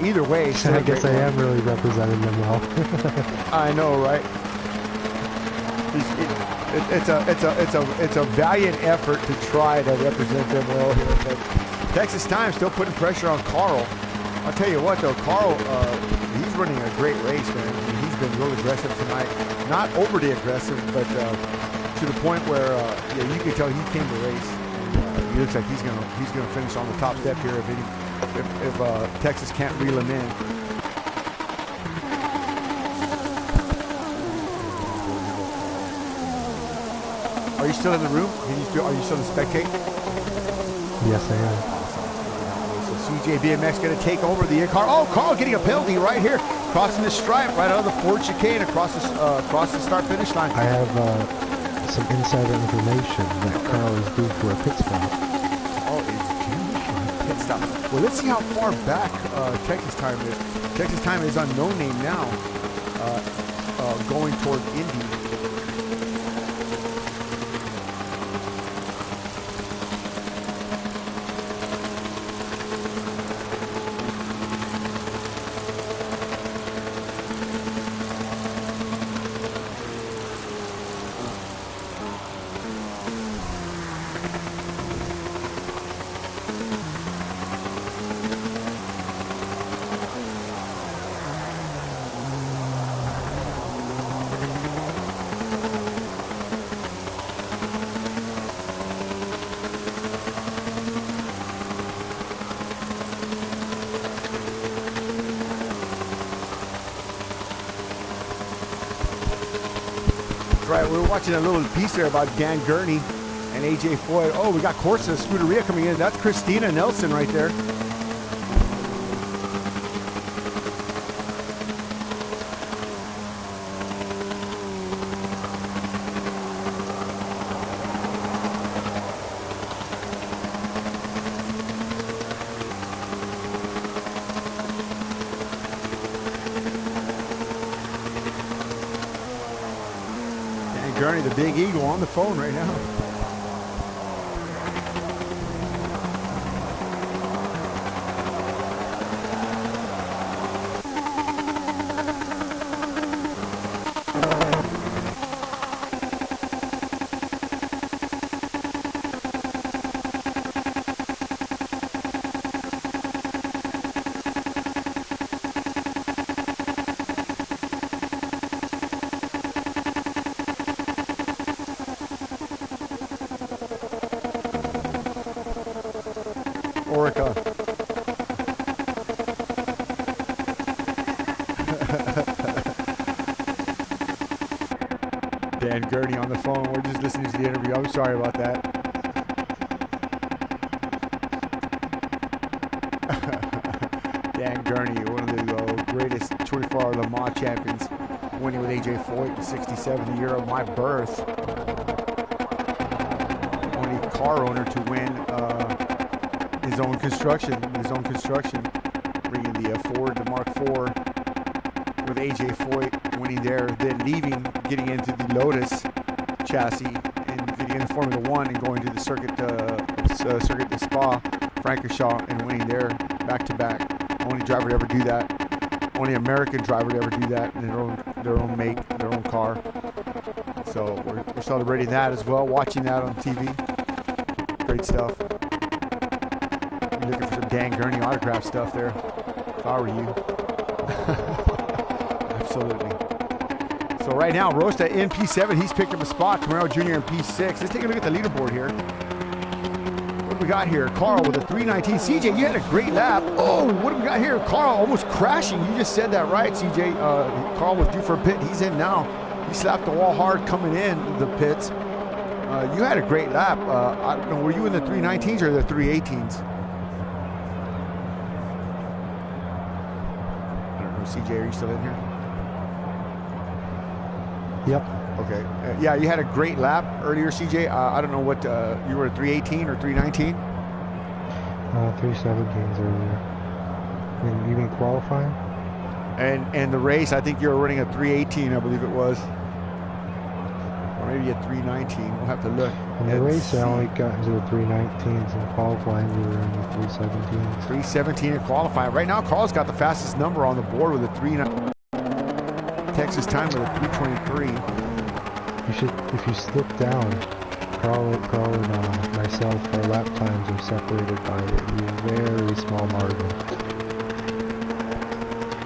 either way, I guess I am really representing them well. I know, right? It's a valiant effort to try to represent them well here. But Texas Time still putting pressure on Carl. I'll tell you what, though, Carl, he's running a great race, man. I mean, he's been real aggressive tonight. Not overly aggressive, but to the point where you can tell he came to race. And, he looks like he's gonna finish on the top step here if Texas can't reel him in. Are you still in the room? Are you still in spectate? Yes, I am. So CJ BMX going to take over the car. Oh, Carl getting a penalty right here, crossing the stripe right out of the Ford chicane across the start-finish line. I have some insider information that Carl is due for a pit stop. Oh, it's pit stop. Well, let's see how far back Texas Time is. Texas Time is on no name now, going toward Indy. Right, we were watching a little piece there about Dan Gurney and AJ Foy. Oh, we got Corsa Scuderia coming in. That's Christina Nelson right there. Gurney, the big eagle, on the phone right now. Orica. Dan Gurney on the phone. We're just listening to the interview. I'm sorry about that. are Le Mans champions, winning with AJ Foyt in '67, the year of my birth. Only car owner to win his own construction, bringing the Ford, the Mark IV, with AJ Foyt winning there, then leaving, getting into the Lotus chassis and getting into Formula One and going to the circuit de Spa, Francorchamps, and winning there back-to-back. Only driver to ever do that. Only American driver to ever do that in their own make, their own car. So we're celebrating that as well, watching that on TV. Great stuff. You're looking for some Dan Gurney autograph stuff there, if I were you. Absolutely. So right now, Rosta in P7, he's picked up a spot. Camaro Jr. in P6. Let's take a look at the leaderboard here. What do we got here? Carl with a 319. CJ, you had a great lap. Oh, what do we got here? Carl almost crashing. You just said that right, CJ. Carl was due for a pit. He's in now. He slapped the wall hard coming in the pits. You had a great lap. I don't know, were you in the 319s or the 318s? I don't know, CJ, are you still in here? Yep. Okay. Yeah, you had a great lap earlier, CJ. I don't know what, you were a 318 or 319? 317s earlier. And even qualifying? And the race, I think you were running a 318, I believe it was. Or maybe a 319. We'll have to look. In the race, I only got into the 319s. In qualifying, we were in the 317s. 317 in qualifying. Right now, Carl's got the fastest number on the board with a 319. Texas time with a 323. If you slip down, Carl and myself, our lap times are separated by a very small margin.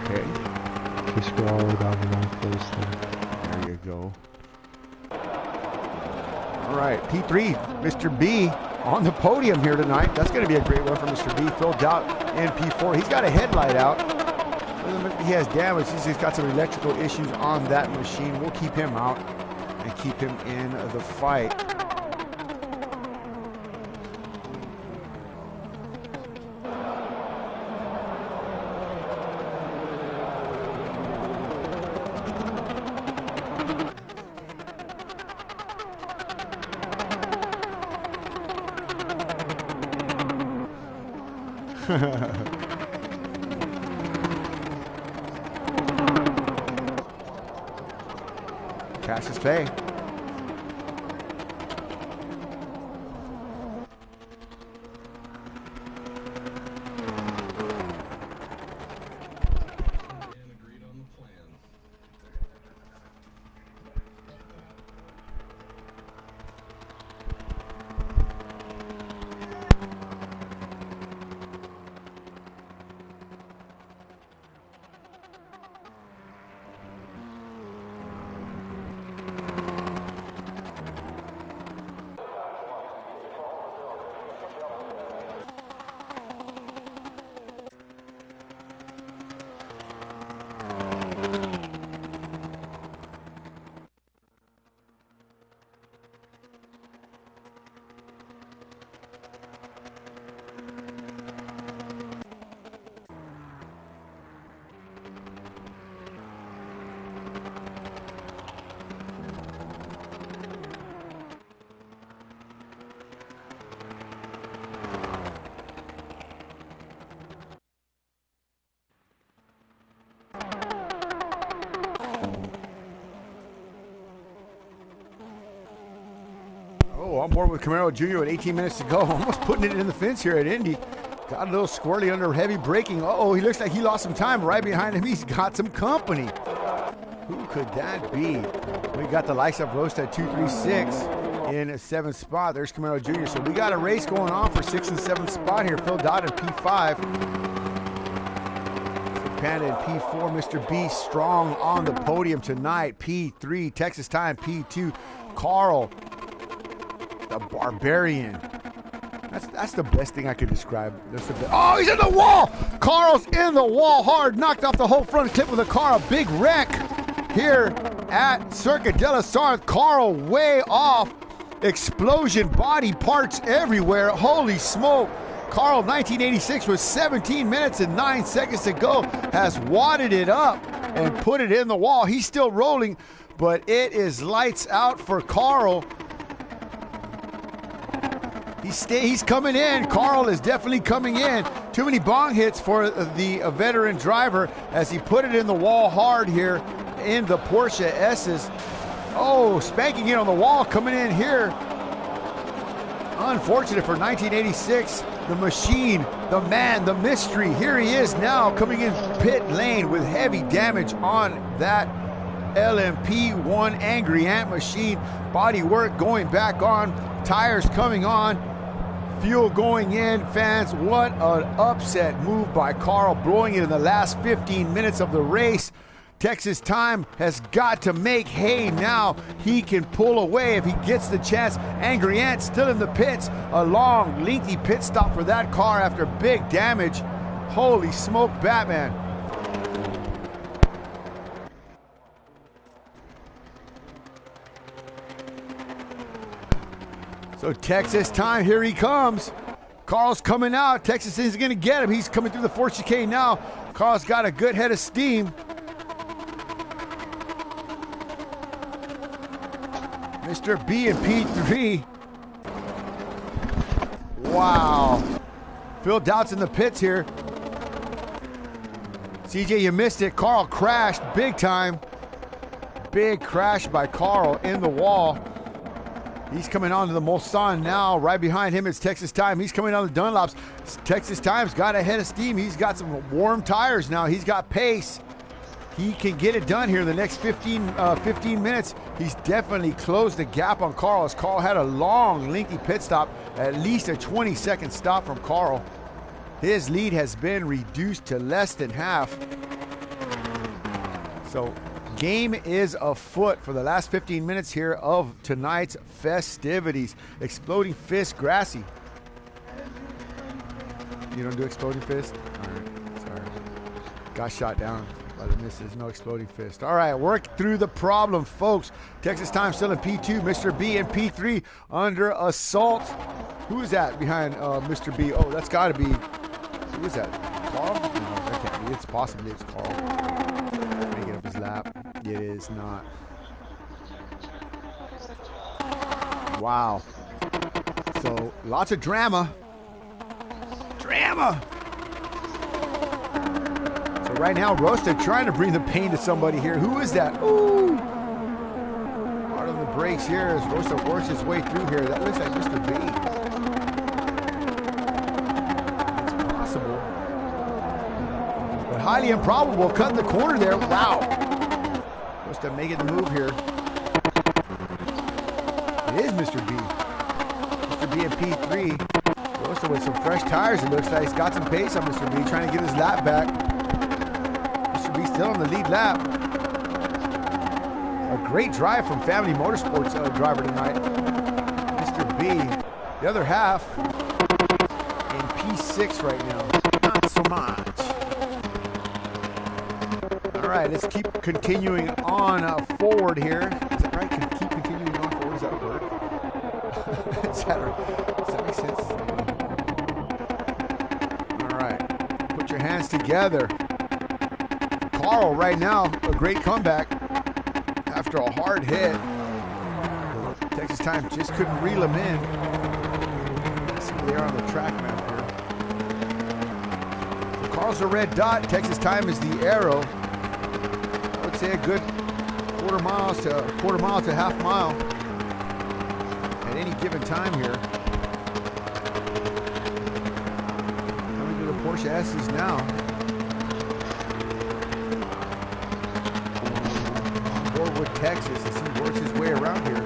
Okay. If you scroll all the way down to 9th place there. There you go. All right, P3, Mr. B on the podium here tonight. That's going to be a great one for Mr. B. Phil Doubt in P4. He's got a headlight out. Doesn't look like he has damage. He's just got some electrical issues on that machine. We'll keep him out and keep him in the fight. Cassius Clay. On board with Camaro Jr. with 18 minutes to go. Almost putting it in the fence here at Indy. Got a little squirrely under heavy braking. Uh-oh, he looks like he lost some time. Right behind him, he's got some company. Who could that be? We got the likes of Roast at 236 in 7th spot. There's Camaro Jr. So we got a race going on for 6th and 7th spot here. Phil Dodd in P5. Panda in P4. Mr. B strong on the podium tonight. P3, Texas time. P2, Carl the Barbarian. That's the best thing I could describe. That's the best. Oh, he's in the wall! Carl's in the wall hard. Knocked off the whole front clip with a car. A big wreck here at Circuit de la Sarth. Carl way off. Explosion, body parts everywhere. Holy smoke. Carl, 1986 with 17 minutes and 9 seconds to go, has wadded it up and put it in the wall. He's still rolling, but it is lights out for Carl. He's coming in. Carl is definitely coming in. Too many bong hits for the veteran driver as he put it in the wall hard here in the Porsche S's. Oh, spanking it on the wall, coming in here. Unfortunate for 1986. The machine, the man, the mystery. Here he is now coming in pit lane with heavy damage on that LMP1 Angry Ant machine. Body work going back on. Tires coming on. Fuel going in. Fans, what an upset move by Carl, blowing it in the last 15 minutes of the race. Texas Time has got to make hay now. He can pull away if he gets the chance. Angry Ant still in the pits. A long, lengthy pit stop for that car after big damage. Holy smoke, Batman. So Texas Time, here he comes. Carl's coming out. Texas is going to get him. He's coming through the 4 chicane now. Carl's got a good head of steam. Mr. B and P3. Wow. Phil Doubt's in the pits here. CJ, you missed it. Carl crashed big time. Big crash by Carl in the wall. He's coming on to the Mulsanne now. Right behind him is Texas Time. He's coming on the Dunlops. Texas Time's got a head of steam. He's got some warm tires now. He's got pace. He can get it done here in the next 15 minutes. He's definitely closed the gap on Carl, as Carl had a long, lengthy pit stop, at least a 20-second stop from Carl. His lead has been reduced to less than half. So game is afoot for the last 15 minutes here of tonight's festivities. Exploding Fist, Grassy. You don't do Exploding Fist? All right, sorry. Got shot down by the misses. No Exploding Fist. All right, work through the problem, folks. Texas Time still in P2. Mr. B and P3 under assault. Who is that behind Mr. B? Oh, that's got to be. Who is that? Carl? No, that can't be. It's possibly it's Carl. Making up his lap. It is not. Wow. So lots of drama. Drama. So right now, Rosta trying to bring the pain to somebody here. Who is that? Ooh. Hard on the brakes here as Rosta works his way through here. That looks like Mr. B. It's possible. But highly improbable. Cutting the corner there. Wow. Rosta making the move here. It is Mr. B. Mr. B and P3. Rosta with some fresh tires, it looks like. He's got some pace on Mr. B, trying to get his lap back. Mr. B still on the lead lap. A great drive from Family Motorsports driver tonight. Mr. B, the other half, in P6 right now. Not so much. All right, let's keep continuing on forward here. Is that right? Keep continuing on forward. Is that a word? Does that make sense? All right. Put your hands together. Carl right now, a great comeback after a hard hit. Texas Time just couldn't reel him in. Let's see where they are on the track map here. So Carl's a red dot. Texas Time is the arrow. I would say a good quarter mile to half mile at any given time here. Coming to the Porsche S's now. Forward Texas as he works his way around here.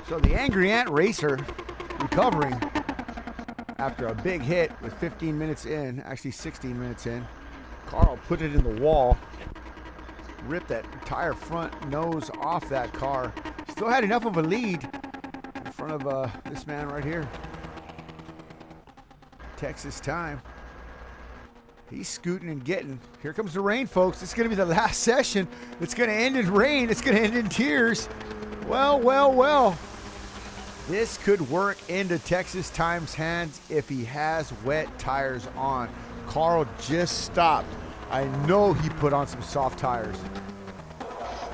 So the Angry Ant Racer recovering after a big hit with 15 minutes in, actually 16 minutes in. Carl put it in the wall, ripped that entire front nose off that car. Still had enough of a lead in front of this man right here. Texas Time. He's scooting and getting. Here comes the rain, folks. It's going to be the last session. It's going to end in rain. It's going to end in tears. Well, well, well. This could work into Texas Time's hands if he has wet tires on. Carl just stopped. I know he put on some soft tires.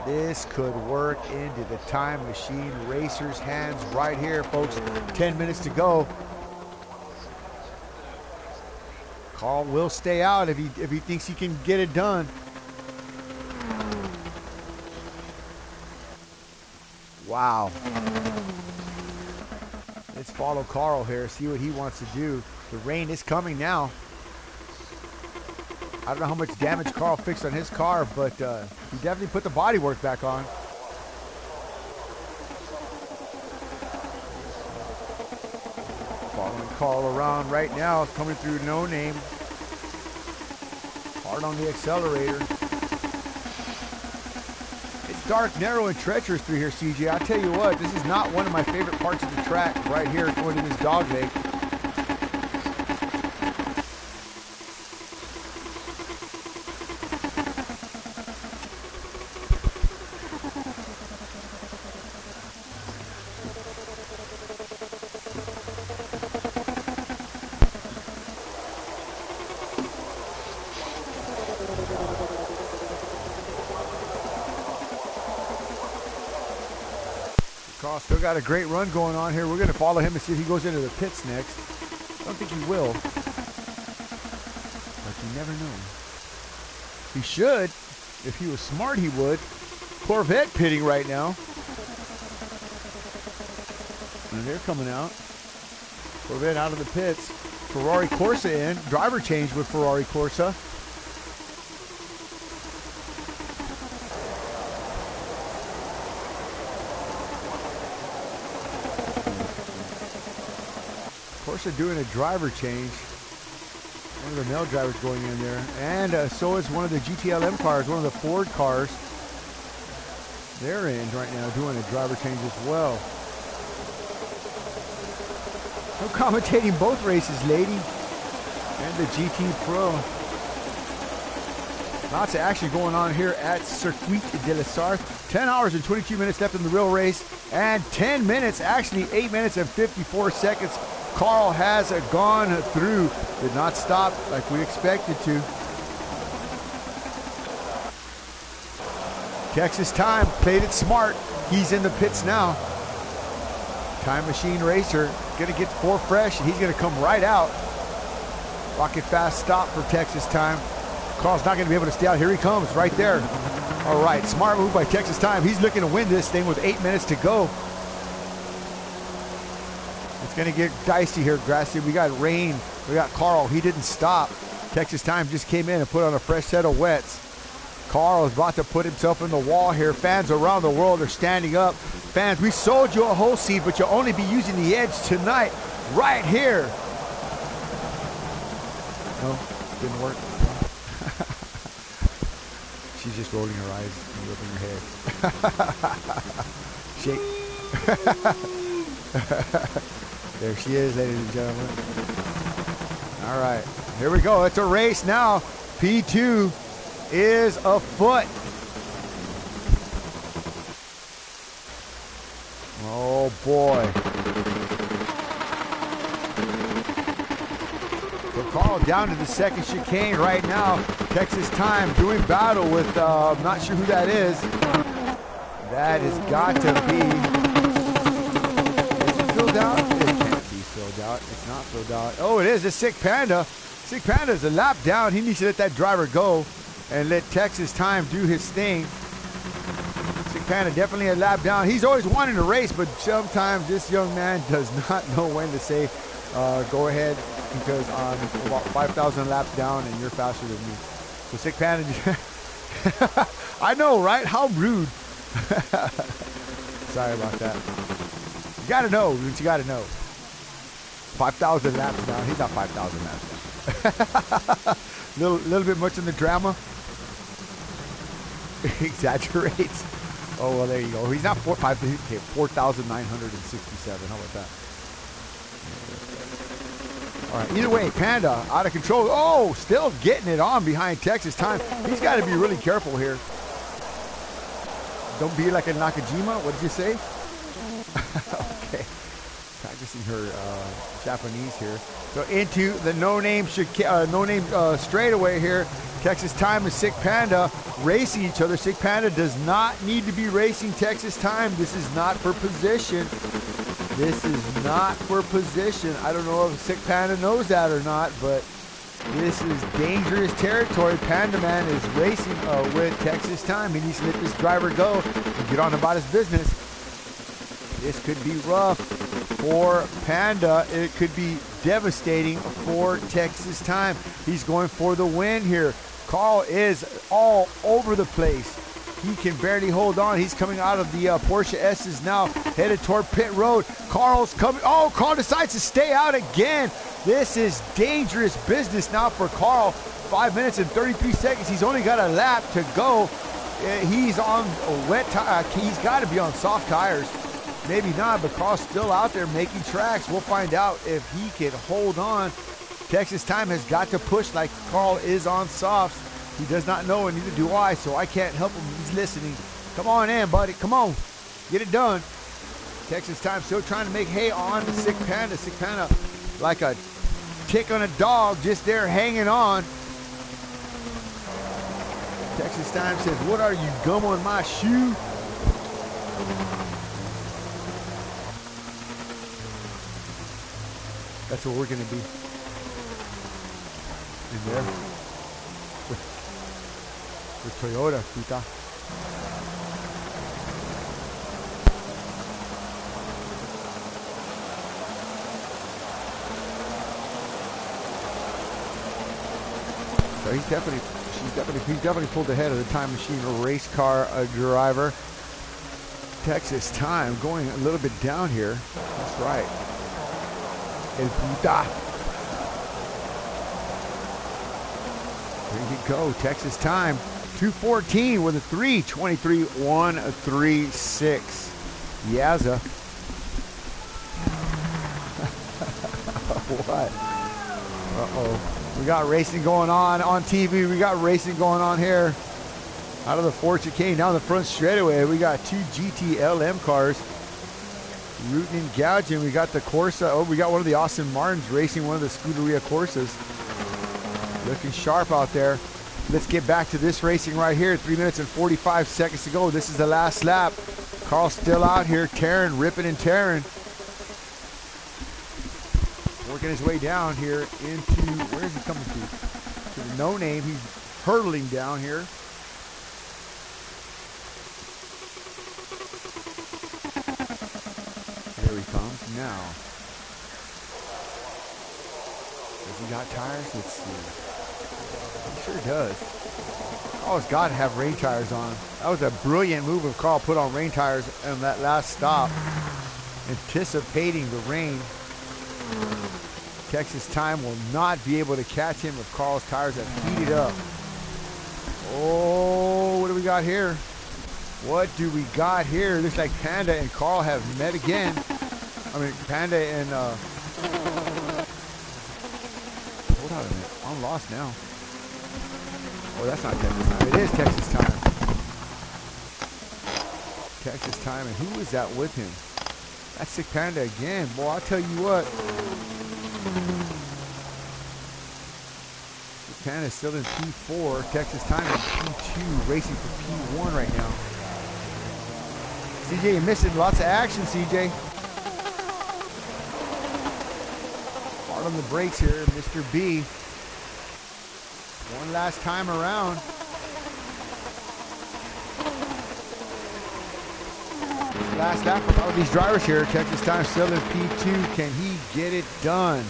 This could work into the Time Machine Racer's hands right here, folks. 10 minutes to go. Carl will stay out if he thinks he can get it done. Wow. Let's follow Carl here, see what he wants to do. The rain is coming now. I don't know how much damage Carl fixed on his car, but he definitely put the bodywork back on. Following Carl around right now, coming through No Name. Hard on the accelerator. It's dark, narrow, and treacherous through here, CJ. I'll tell you what, this is not one of my favorite parts of the track right here going to this dog leg. Carl still got a great run going on here. We're going to follow him and see if he goes into the pits next. I don't think he will. But you never know. He should. If he was smart, he would. Corvette pitting right now. And they're coming out. Corvette out of the pits. Ferrari Corsa in. Driver change with Ferrari Corsa. Corsa doing a driver change. One of the male drivers going in there. And so is one of the GTLM cars, one of the Ford cars. They're in right now doing a driver change as well. I'm commentating both races, lady. And the GT Pro. Lots of action going on here at Circuit de la Sarth. 10 hours and 22 minutes left in the real race. And 10 minutes, actually 8 minutes and 54 seconds. Carl has gone through. Did not stop like we expected to. Texas Time played it smart. He's in the pits now. Time Machine Racer gonna get 4 fresh and he's gonna come right out. Rocket fast stop for Texas Time. Carl's not gonna be able to stay out. Here he comes right there. All right, smart move by Texas Time. He's looking to win this thing with 8 minutes to go. It's gonna get dicey here, Grassy. We got rain. We got Carl. He didn't stop. Texas Time just came in and put on a fresh set of wets. Carl is about to put himself in the wall here. Fans around the world are standing up. Fans, we sold you a whole seat, but you'll only be using the edge tonight, right here. No, didn't work. She's just rolling her eyes and whipping her head. Shake. There she is, ladies and gentlemen. All right, here we go. It's a race now. P2 is afoot. Oh boy. So Carl down to the second chicane right now. Texas Time doing battle with, I'm not sure who that is. That has got to be, is it filled out? It can't be filled out. It's not filled out. Oh, it is. It's Sick Panda. Sick Panda is a lap down. He needs to let that driver go and let Texas Time do his thing. Sick Panda definitely a lap down. He's always wanting to race, but sometimes this young man does not know when to say, go ahead, because I'm about 5,000 laps down and you're faster than me. So Sick Panda, I know, right? How rude. Sorry about that. You got to know. You got to know. 5,000 laps now. He's not 5,000 laps now. little bit much in the drama. Exaggerates. Oh, well, there you go. He's not 4,967. How about that? All right. Either way, Panda out of control. Oh, still getting it on behind Texas Time. He's got to be really careful here. Don't be like a Nakajima. What did you say? Okay. Practicing her Japanese here. So into the no-name straightaway here. Texas Time and Sick Panda racing each other. Sick Panda does not need to be racing Texas Time. This is not for position. This is not for position. I don't know if Sick Panda knows that or not, but this is dangerous territory. Panda Man is racing with Texas Time. He needs to let this driver go and get on about his business. This could be rough for Panda. It could be devastating for Texas Time. He's going for the win here. Carl is all over the place. He can barely hold on. He's coming out of the Porsche S's now, headed toward pit road. Carl's coming. Oh, Carl decides to stay out again. This is dangerous business now for Carl. 5 minutes and 33 seconds. He's only got a lap to go. He's on wet tires. He's got to be on soft tires. Maybe not, but Carl's still out there making tracks. We'll find out if he can hold on. Texas Time has got to push like Carl is on softs. He does not know, and neither do I, so I can't help him. He's listening. Come on in, buddy. Come on. Get it done. Texas Time still trying to make hay on Sick Panda. Sick Panda like a tick on a dog, just there hanging on. Texas Time says, what are you, gum on my shoe? That's what we're going to be. In there. With Toyota, Pita. So he's definitely pulled ahead of the Time Machine race car driver. Texas Time going a little bit down here. That's right. El Pita. There you go, Texas Time. 2:14 with a 3:23.136. Yaza. What? Uh-oh. We got racing going on TV. We got racing going on here. Out of the Ford chicane down the front straightaway, we got two GT LM cars. Rooting and gouging. We got the Corsa. Oh, we got one of the Austin Martins racing one of the Scuderia Corsas. Looking sharp out there. Let's get back to this racing right here. 3 minutes and 45 seconds to go. This is the last lap. Carl's still out here tearing, ripping and tearing. Working his way down here into, where is he coming to? To the no-name. He's hurtling down here. There he comes now. Has he got tires? Let's see. He sure does. Carl's got to have rain tires on. That was a brilliant move of Carl. Put on rain tires on that last stop, anticipating the rain. Texas Time will not be able to catch him if Carl's tires have heated up. Oh, what do we got here? What do we got here? Looks like Panda and Carl have met again. I mean, Panda and hold on a minute. I'm lost now. Oh, that's not Texas Time. It is Texas Time. Texas Time, and who is that with him? That's Sick Panda again. Boy, I'll tell you what. Sick Panda is still in P4. Texas Time in P2, racing for P1 right now. CJ, you're missing lots of action, CJ. Hard on the brakes here, Mr. B. One last time around. Last lap for all of these drivers here. Texas Time still in P2. Can he get it done?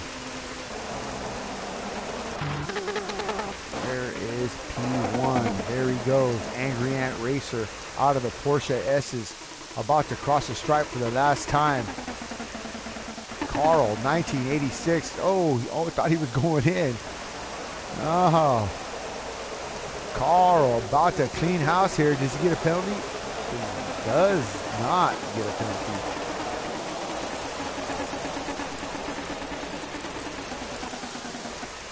There is P1. There he goes. Angry Ant Racer out of the Porsche S's. About to cross the stripe for the last time. Carl, 1986. Oh, I thought he was going in. Oh. Carl about to clean house here. Does he get a penalty? He does not get a penalty.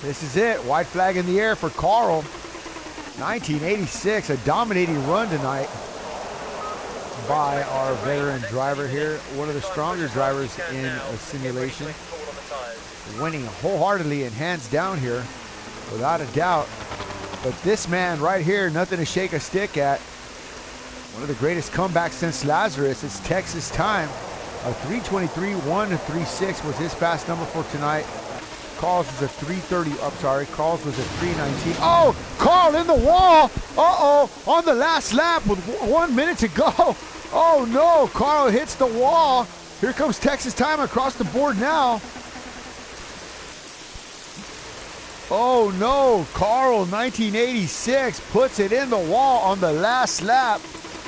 This is it. White flag in the air for Carl. 1986, a dominating run tonight by our veteran driver here. One of the stronger drivers in a simulation. Winning wholeheartedly and hands down here, without a doubt. But this man right here, nothing to shake a stick at. One of the greatest comebacks since Lazarus. It's Texas time. A 3:23.136 was his fast number for tonight. Carl's was a 3:30. I'm sorry, Carl's was a 3:19. Oh, Carl in the wall. Uh-oh, on the last lap with 1 minute to go. Oh no, Carl hits the wall. Here comes Texas time across the board now. Oh no, Carl, 1986, puts it in the wall on the last lap.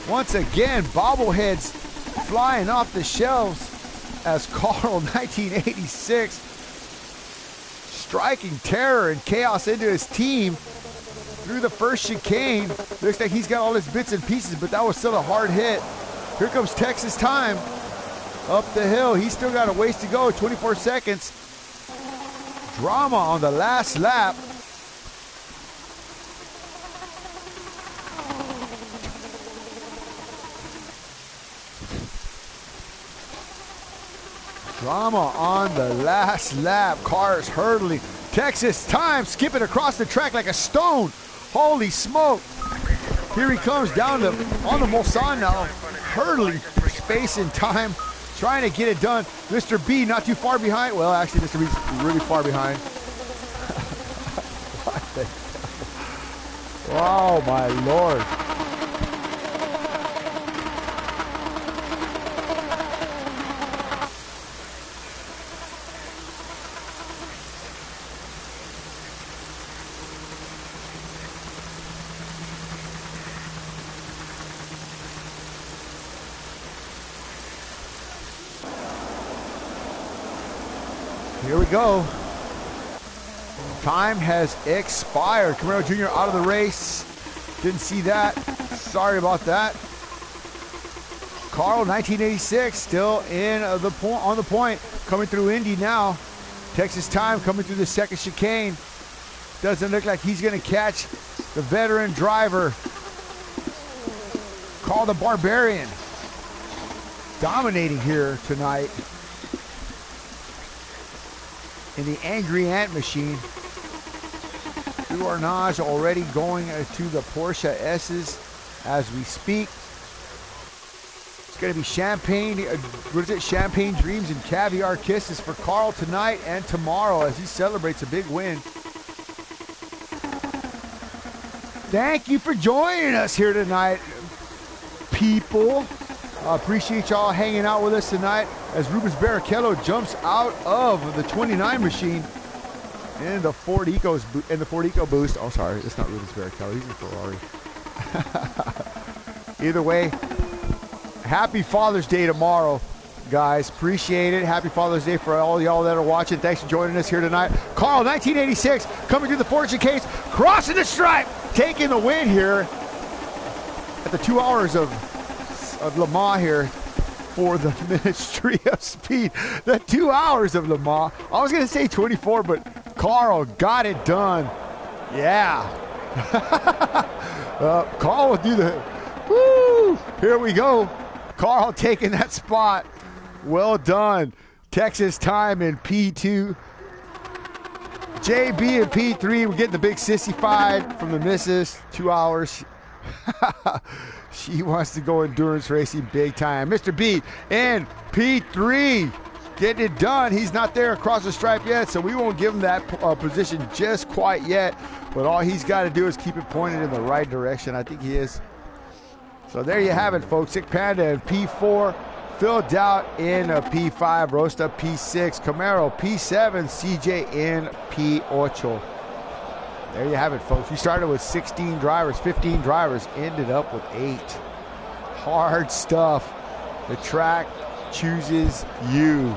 Once again, bobbleheads flying off the shelves as Carl, 1986, striking terror and chaos into his team through the first chicane. Looks like he's got all his bits and pieces, but that was still a hard hit. Here comes Texas time up the hill. He's still got a ways to go, 24 seconds. Drama on the last lap. Drama on the last lap. Cars hurtling. Texas time skipping across the track like a stone. Holy smoke. Here he comes down to on the Mulsanne now. Hurtling for space and time. Trying to get it done. Mr. B not too far behind. Well, actually, Mr. B's really far behind. Oh, my Lord. Here we go. Time has expired. Camaro Jr. out of the race. Didn't see that. Sorry about that. Carl, 1986, still in on the point. Coming through Indy now. Texas time coming through the second chicane. Doesn't look like he's going to catch the veteran driver. Carl the Barbarian. Dominating here tonight in the Angry Ant Machine. Drew Arnage already going to the Porsche S's as we speak. It's going to be champagne, champagne dreams and caviar kisses for Carl tonight and tomorrow as he celebrates a big win. Thank you for joining us here tonight, people. Appreciate y'all hanging out with us tonight as Rubens Barrichello jumps out of the 29 machine in the Ford Eco Boost. Oh, sorry, it's not Rubens Barrichello. He's in Ferrari. Either way, happy Father's Day tomorrow, guys. Appreciate it. Happy Father's Day for all y'all that are watching. Thanks for joining us here tonight. Carl, 1986, coming through the Ford chicane, crossing the stripe, taking the win here at the 2 hours of Le Mans here for the Ministry of Speed. The 2 hours of Le Mans. I was going to say 24, but Carl got it done. Yeah. Carl will do the, woo, here we go. Carl taking that spot. Well done. Texas time in P2. JB in P3. We're getting the big sissy 5 from the missus. 2 hours. She wants to go endurance racing big time. Mr. B in P3. Getting it done. He's not there across the stripe yet, so we won't give him that position just quite yet. But all he's got to do is keep it pointed in the right direction. I think he is. So there you have it, folks. Sick Panda in P4. Phil Doubt in P5. Rosta P6. Camaro P7. CJ in P8. There you have it, folks. We started with 16 drivers, 15 drivers, ended up with 8. Hard stuff. The track chooses you.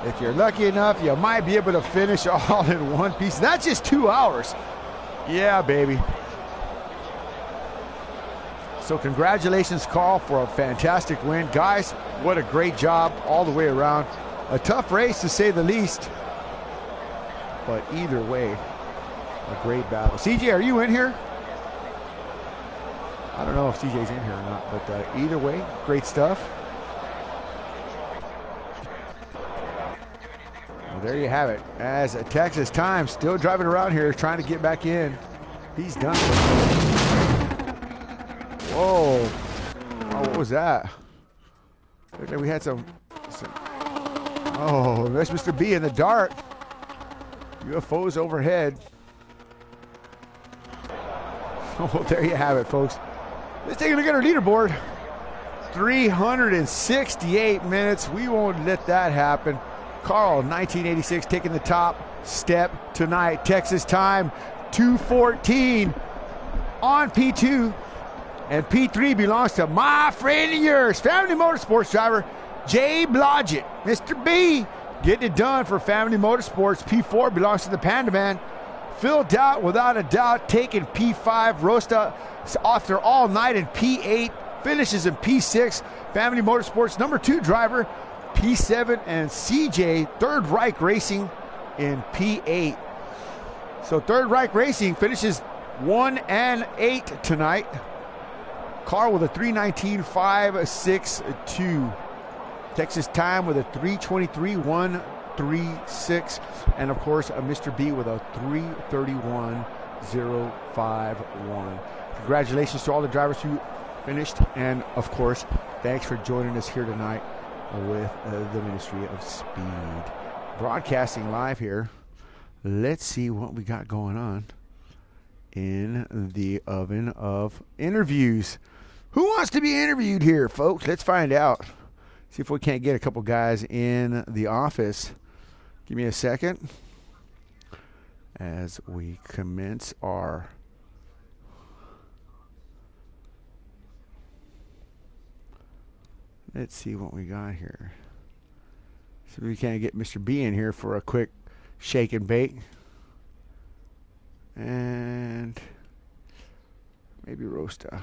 If you're lucky enough, you might be able to finish all in one piece. That's just 2 hours. Yeah, baby. So congratulations, Carl, for a fantastic win. Guys, what a great job all the way around. A tough race, to say the least. But either way, a great battle. CJ, are you in here? I don't know if CJ's in here or not, but either way, great stuff. Well, there you have it. As Texas Time still driving around here, trying to get back in. He's done. Whoa. Oh, what was that? Looked like we had some. Oh, that's Mr. B in the dark. UFOs overhead. Oh, there you have it, folks. Let's take a look at our leaderboard. 368 minutes. We won't let that happen. Carl, 1986, taking the top step tonight. Texas Time, 2:14 on P2. And P3 belongs to my friend of yours, Family Motorsports driver, Jay Blodgett. Mr. B, getting it done for Family Motorsports. P4 belongs to the Panda Man. Phil Doubt, without a doubt, taking P5. Rosta after all night in P8. Finishes in P6. Family Motorsports number 2 driver, P7. And CJ, Third Reich Racing in P8. So Third Reich Racing finishes 1 and 8 tonight. Carl with a 3:19.562. Texas Time with a 3:23.136. And of course, Mr. B with a 3:31.051. Congratulations to all the drivers who finished. And of course, thanks for joining us here tonight with the Ministry of Speed. Broadcasting live here. Let's see what we got going on in the oven of interviews. Who wants to be interviewed here, folks? Let's find out. See if we can't get a couple guys in the office. Give me a second as we commence our let's see what we got here. See if we can't get Mr. B in here for a quick shake and bake. And maybe Rosta.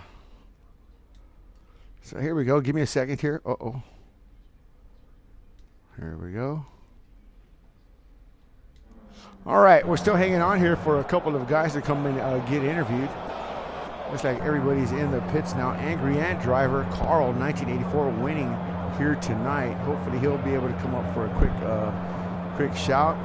So here we go. Give me a second here. Uh-oh. Here we go. All right. We're still hanging on here for a couple of guys to come and get interviewed. Looks like everybody's in the pits now. Angry Ant driver Carl, 1984, winning here tonight. Hopefully he'll be able to come up for a quick shout.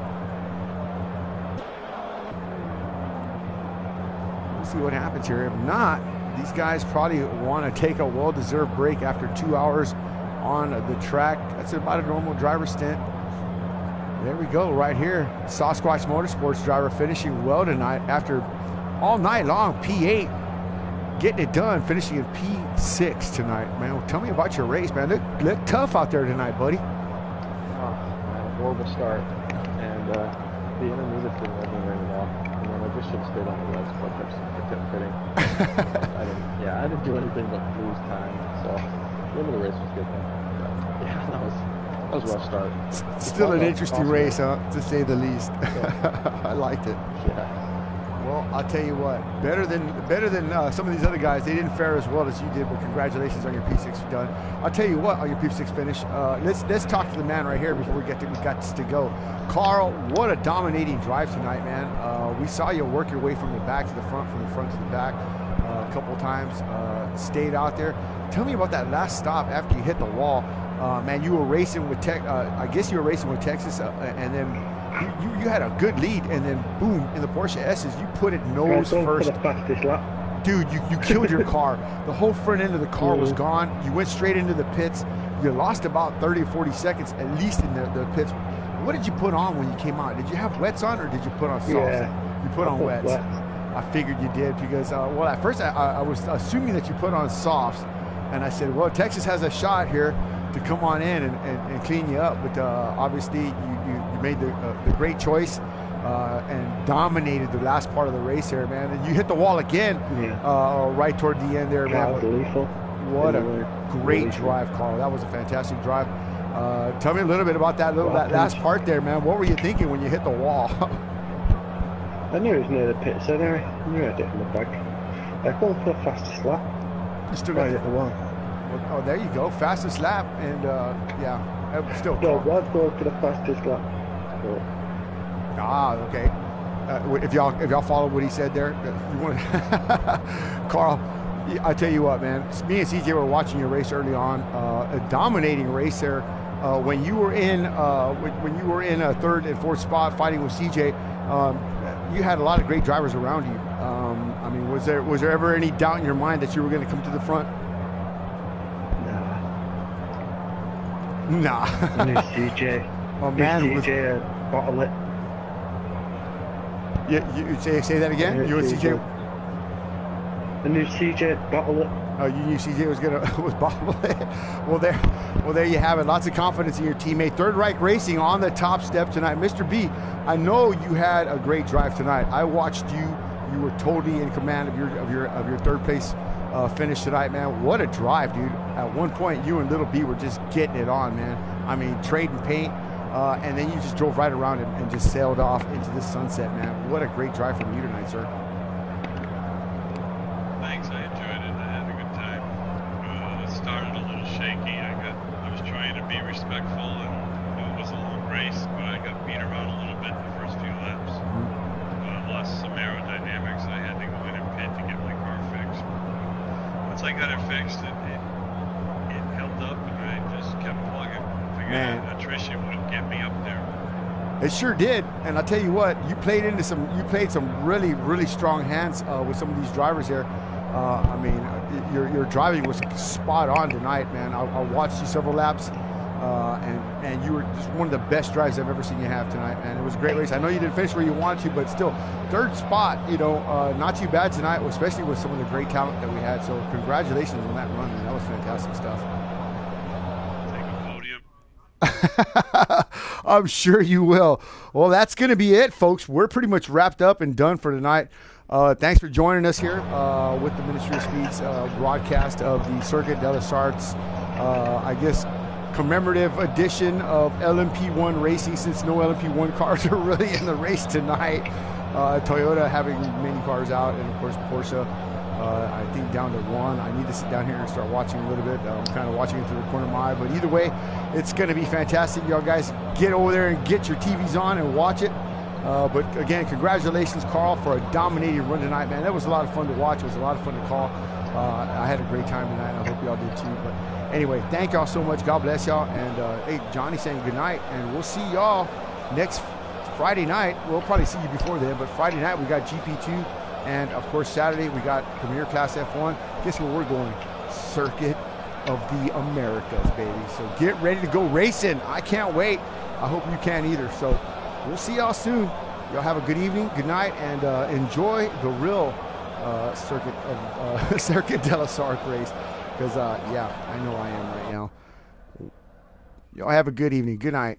We'll see what happens here. If not, these guys probably want to take a well-deserved break after 2 hours on the track. That's about a normal driver stint. There we go, right here. Sasquatch Motorsports driver finishing well tonight after all night long, P8. Getting it done, finishing in P6 tonight. Man, tell me about your race, man. Look tough out there tonight, buddy. Horrible start. And the intermediates didn't work very well. And then I just should have stayed on the legs, but I kept hitting. I didn't do anything but lose time. So the end of the race was good. Yeah, that was a rough start. Still an interesting race, huh? To say the least. Yeah. I liked it. Yeah. Well, I'll tell you what. Better than some of these other guys. They didn't fare as well as you did, but congratulations on your P6 done. I'll tell you what, on your P6 finish. Let's talk to the man right here before we got to go. Carl, what a dominating drive tonight, man. We saw you work your way from the back to the front, from the front to the back a couple times. Stayed out there. Tell me about that last stop after you hit the wall. Man, you were racing with I guess you were racing with Texas, and then you had a good lead, and then boom, in the Porsche S's, you put it nose first. For the fastest lap. Dude, you killed your car. The whole front end of the car was gone. You went straight into the pits. You lost about 30 or 40 seconds at least in the pits. What did you put on when you came out? Did you have wets on, or did you put on softs? Yeah, you put on wets. I figured you did because, well, at first I was assuming that you put on softs, and I said, well, Texas has a shot here to come on in and clean you up. But obviously you made the great choice and dominated the last part of the race there, man. And you hit the wall again right toward the end there, man. What a great drive, Carl. That was a fantastic drive. Tell me a little bit about that last part there, man. What were you thinking when you hit the wall? I knew it was near the pits anyway. I knew I had it in the bag. I going for the fastest lap. You still Right got at the wall. Oh, there you go. Fastest lap. And, yeah, still. No, Rod's going for the fastest lap. So, okay. If y'all follow what he said there, you want Carl. I tell you what, man. Me and CJ were watching your race early on. A dominating race there. When you were in a third and fourth spot fighting with CJ, you had a lot of great drivers around you. I mean, was there ever any doubt in your mind that you were going to come to the front? Nah. I knew CJ. Oh man, CJ bottle it. You say that again? You and CJ? I knew CJ bottle it. Oh, you knew CJ was bottle it. Well, there you have it. Lots of confidence in your teammate. Third Reich Racing on the top step tonight. Mr. B, I know you had a great drive tonight. I watched you. You were totally in command of your third place finish tonight, man. What a drive, dude. At one point, you and Little B were just getting it on, man. I mean, trading paint. And then you just drove right around him and just sailed off into the sunset, man. What a great drive from you tonight, sir. Thanks, I enjoyed it. I had a good time. It started a little shaky. I was trying to be respectful, and it was a long race, but I got beat around a little bit in the first few laps. Lost some aerodynamics. I had to go in and pit to get my car fixed. Once I got it fixed, it held up, and I just kept plugging. Figured attrition would get me up there. It sure did, and I'll tell you what, you played some really, really strong hands with some of these drivers here. I mean, your driving was spot on tonight, man. I watched you several laps, and you were just one of the best drives I've ever seen you have tonight, man. It was a great race. I know you didn't finish where you wanted to, but still, third spot, not too bad tonight, especially with some of the great talent that we had. So congratulations on that run, man. That was fantastic stuff. I'm sure you will. Well, that's going to be it, folks. We're pretty much wrapped up and done for tonight. Thanks for joining us here with the Ministry of Speed's broadcast of the Circuit de la Sartz, I guess, commemorative edition of LMP1 racing, since no LMP1 cars are really in the race tonight. Toyota having many cars out, and of course Porsche, I think down to one. I need to sit down here and start watching a little bit. I'm kind of watching it through the corner of my eye, but either way, it's going to be fantastic. Y'all guys get over there and get your TVs on and watch it. But again, congratulations, Carl, for a dominating run tonight, man. That was a lot of fun to watch. It was a lot of fun to call. I had a great time tonight. I hope y'all did too. But anyway, thank y'all so much. God bless y'all. And hey, Johnny saying good night, and we'll see y'all next Friday night. We'll probably see you before then, but Friday night we got GP2. And, of course, Saturday, we got Premier Class F1. Guess where we're going? Circuit of the Americas, baby. So get ready to go racing. I can't wait. I hope you can either. So we'll see y'all soon. Y'all have a good evening, good night, and enjoy the real Circuit de la Sartz race. Because, yeah, I know I am right now. Y'all have a good evening. Good night.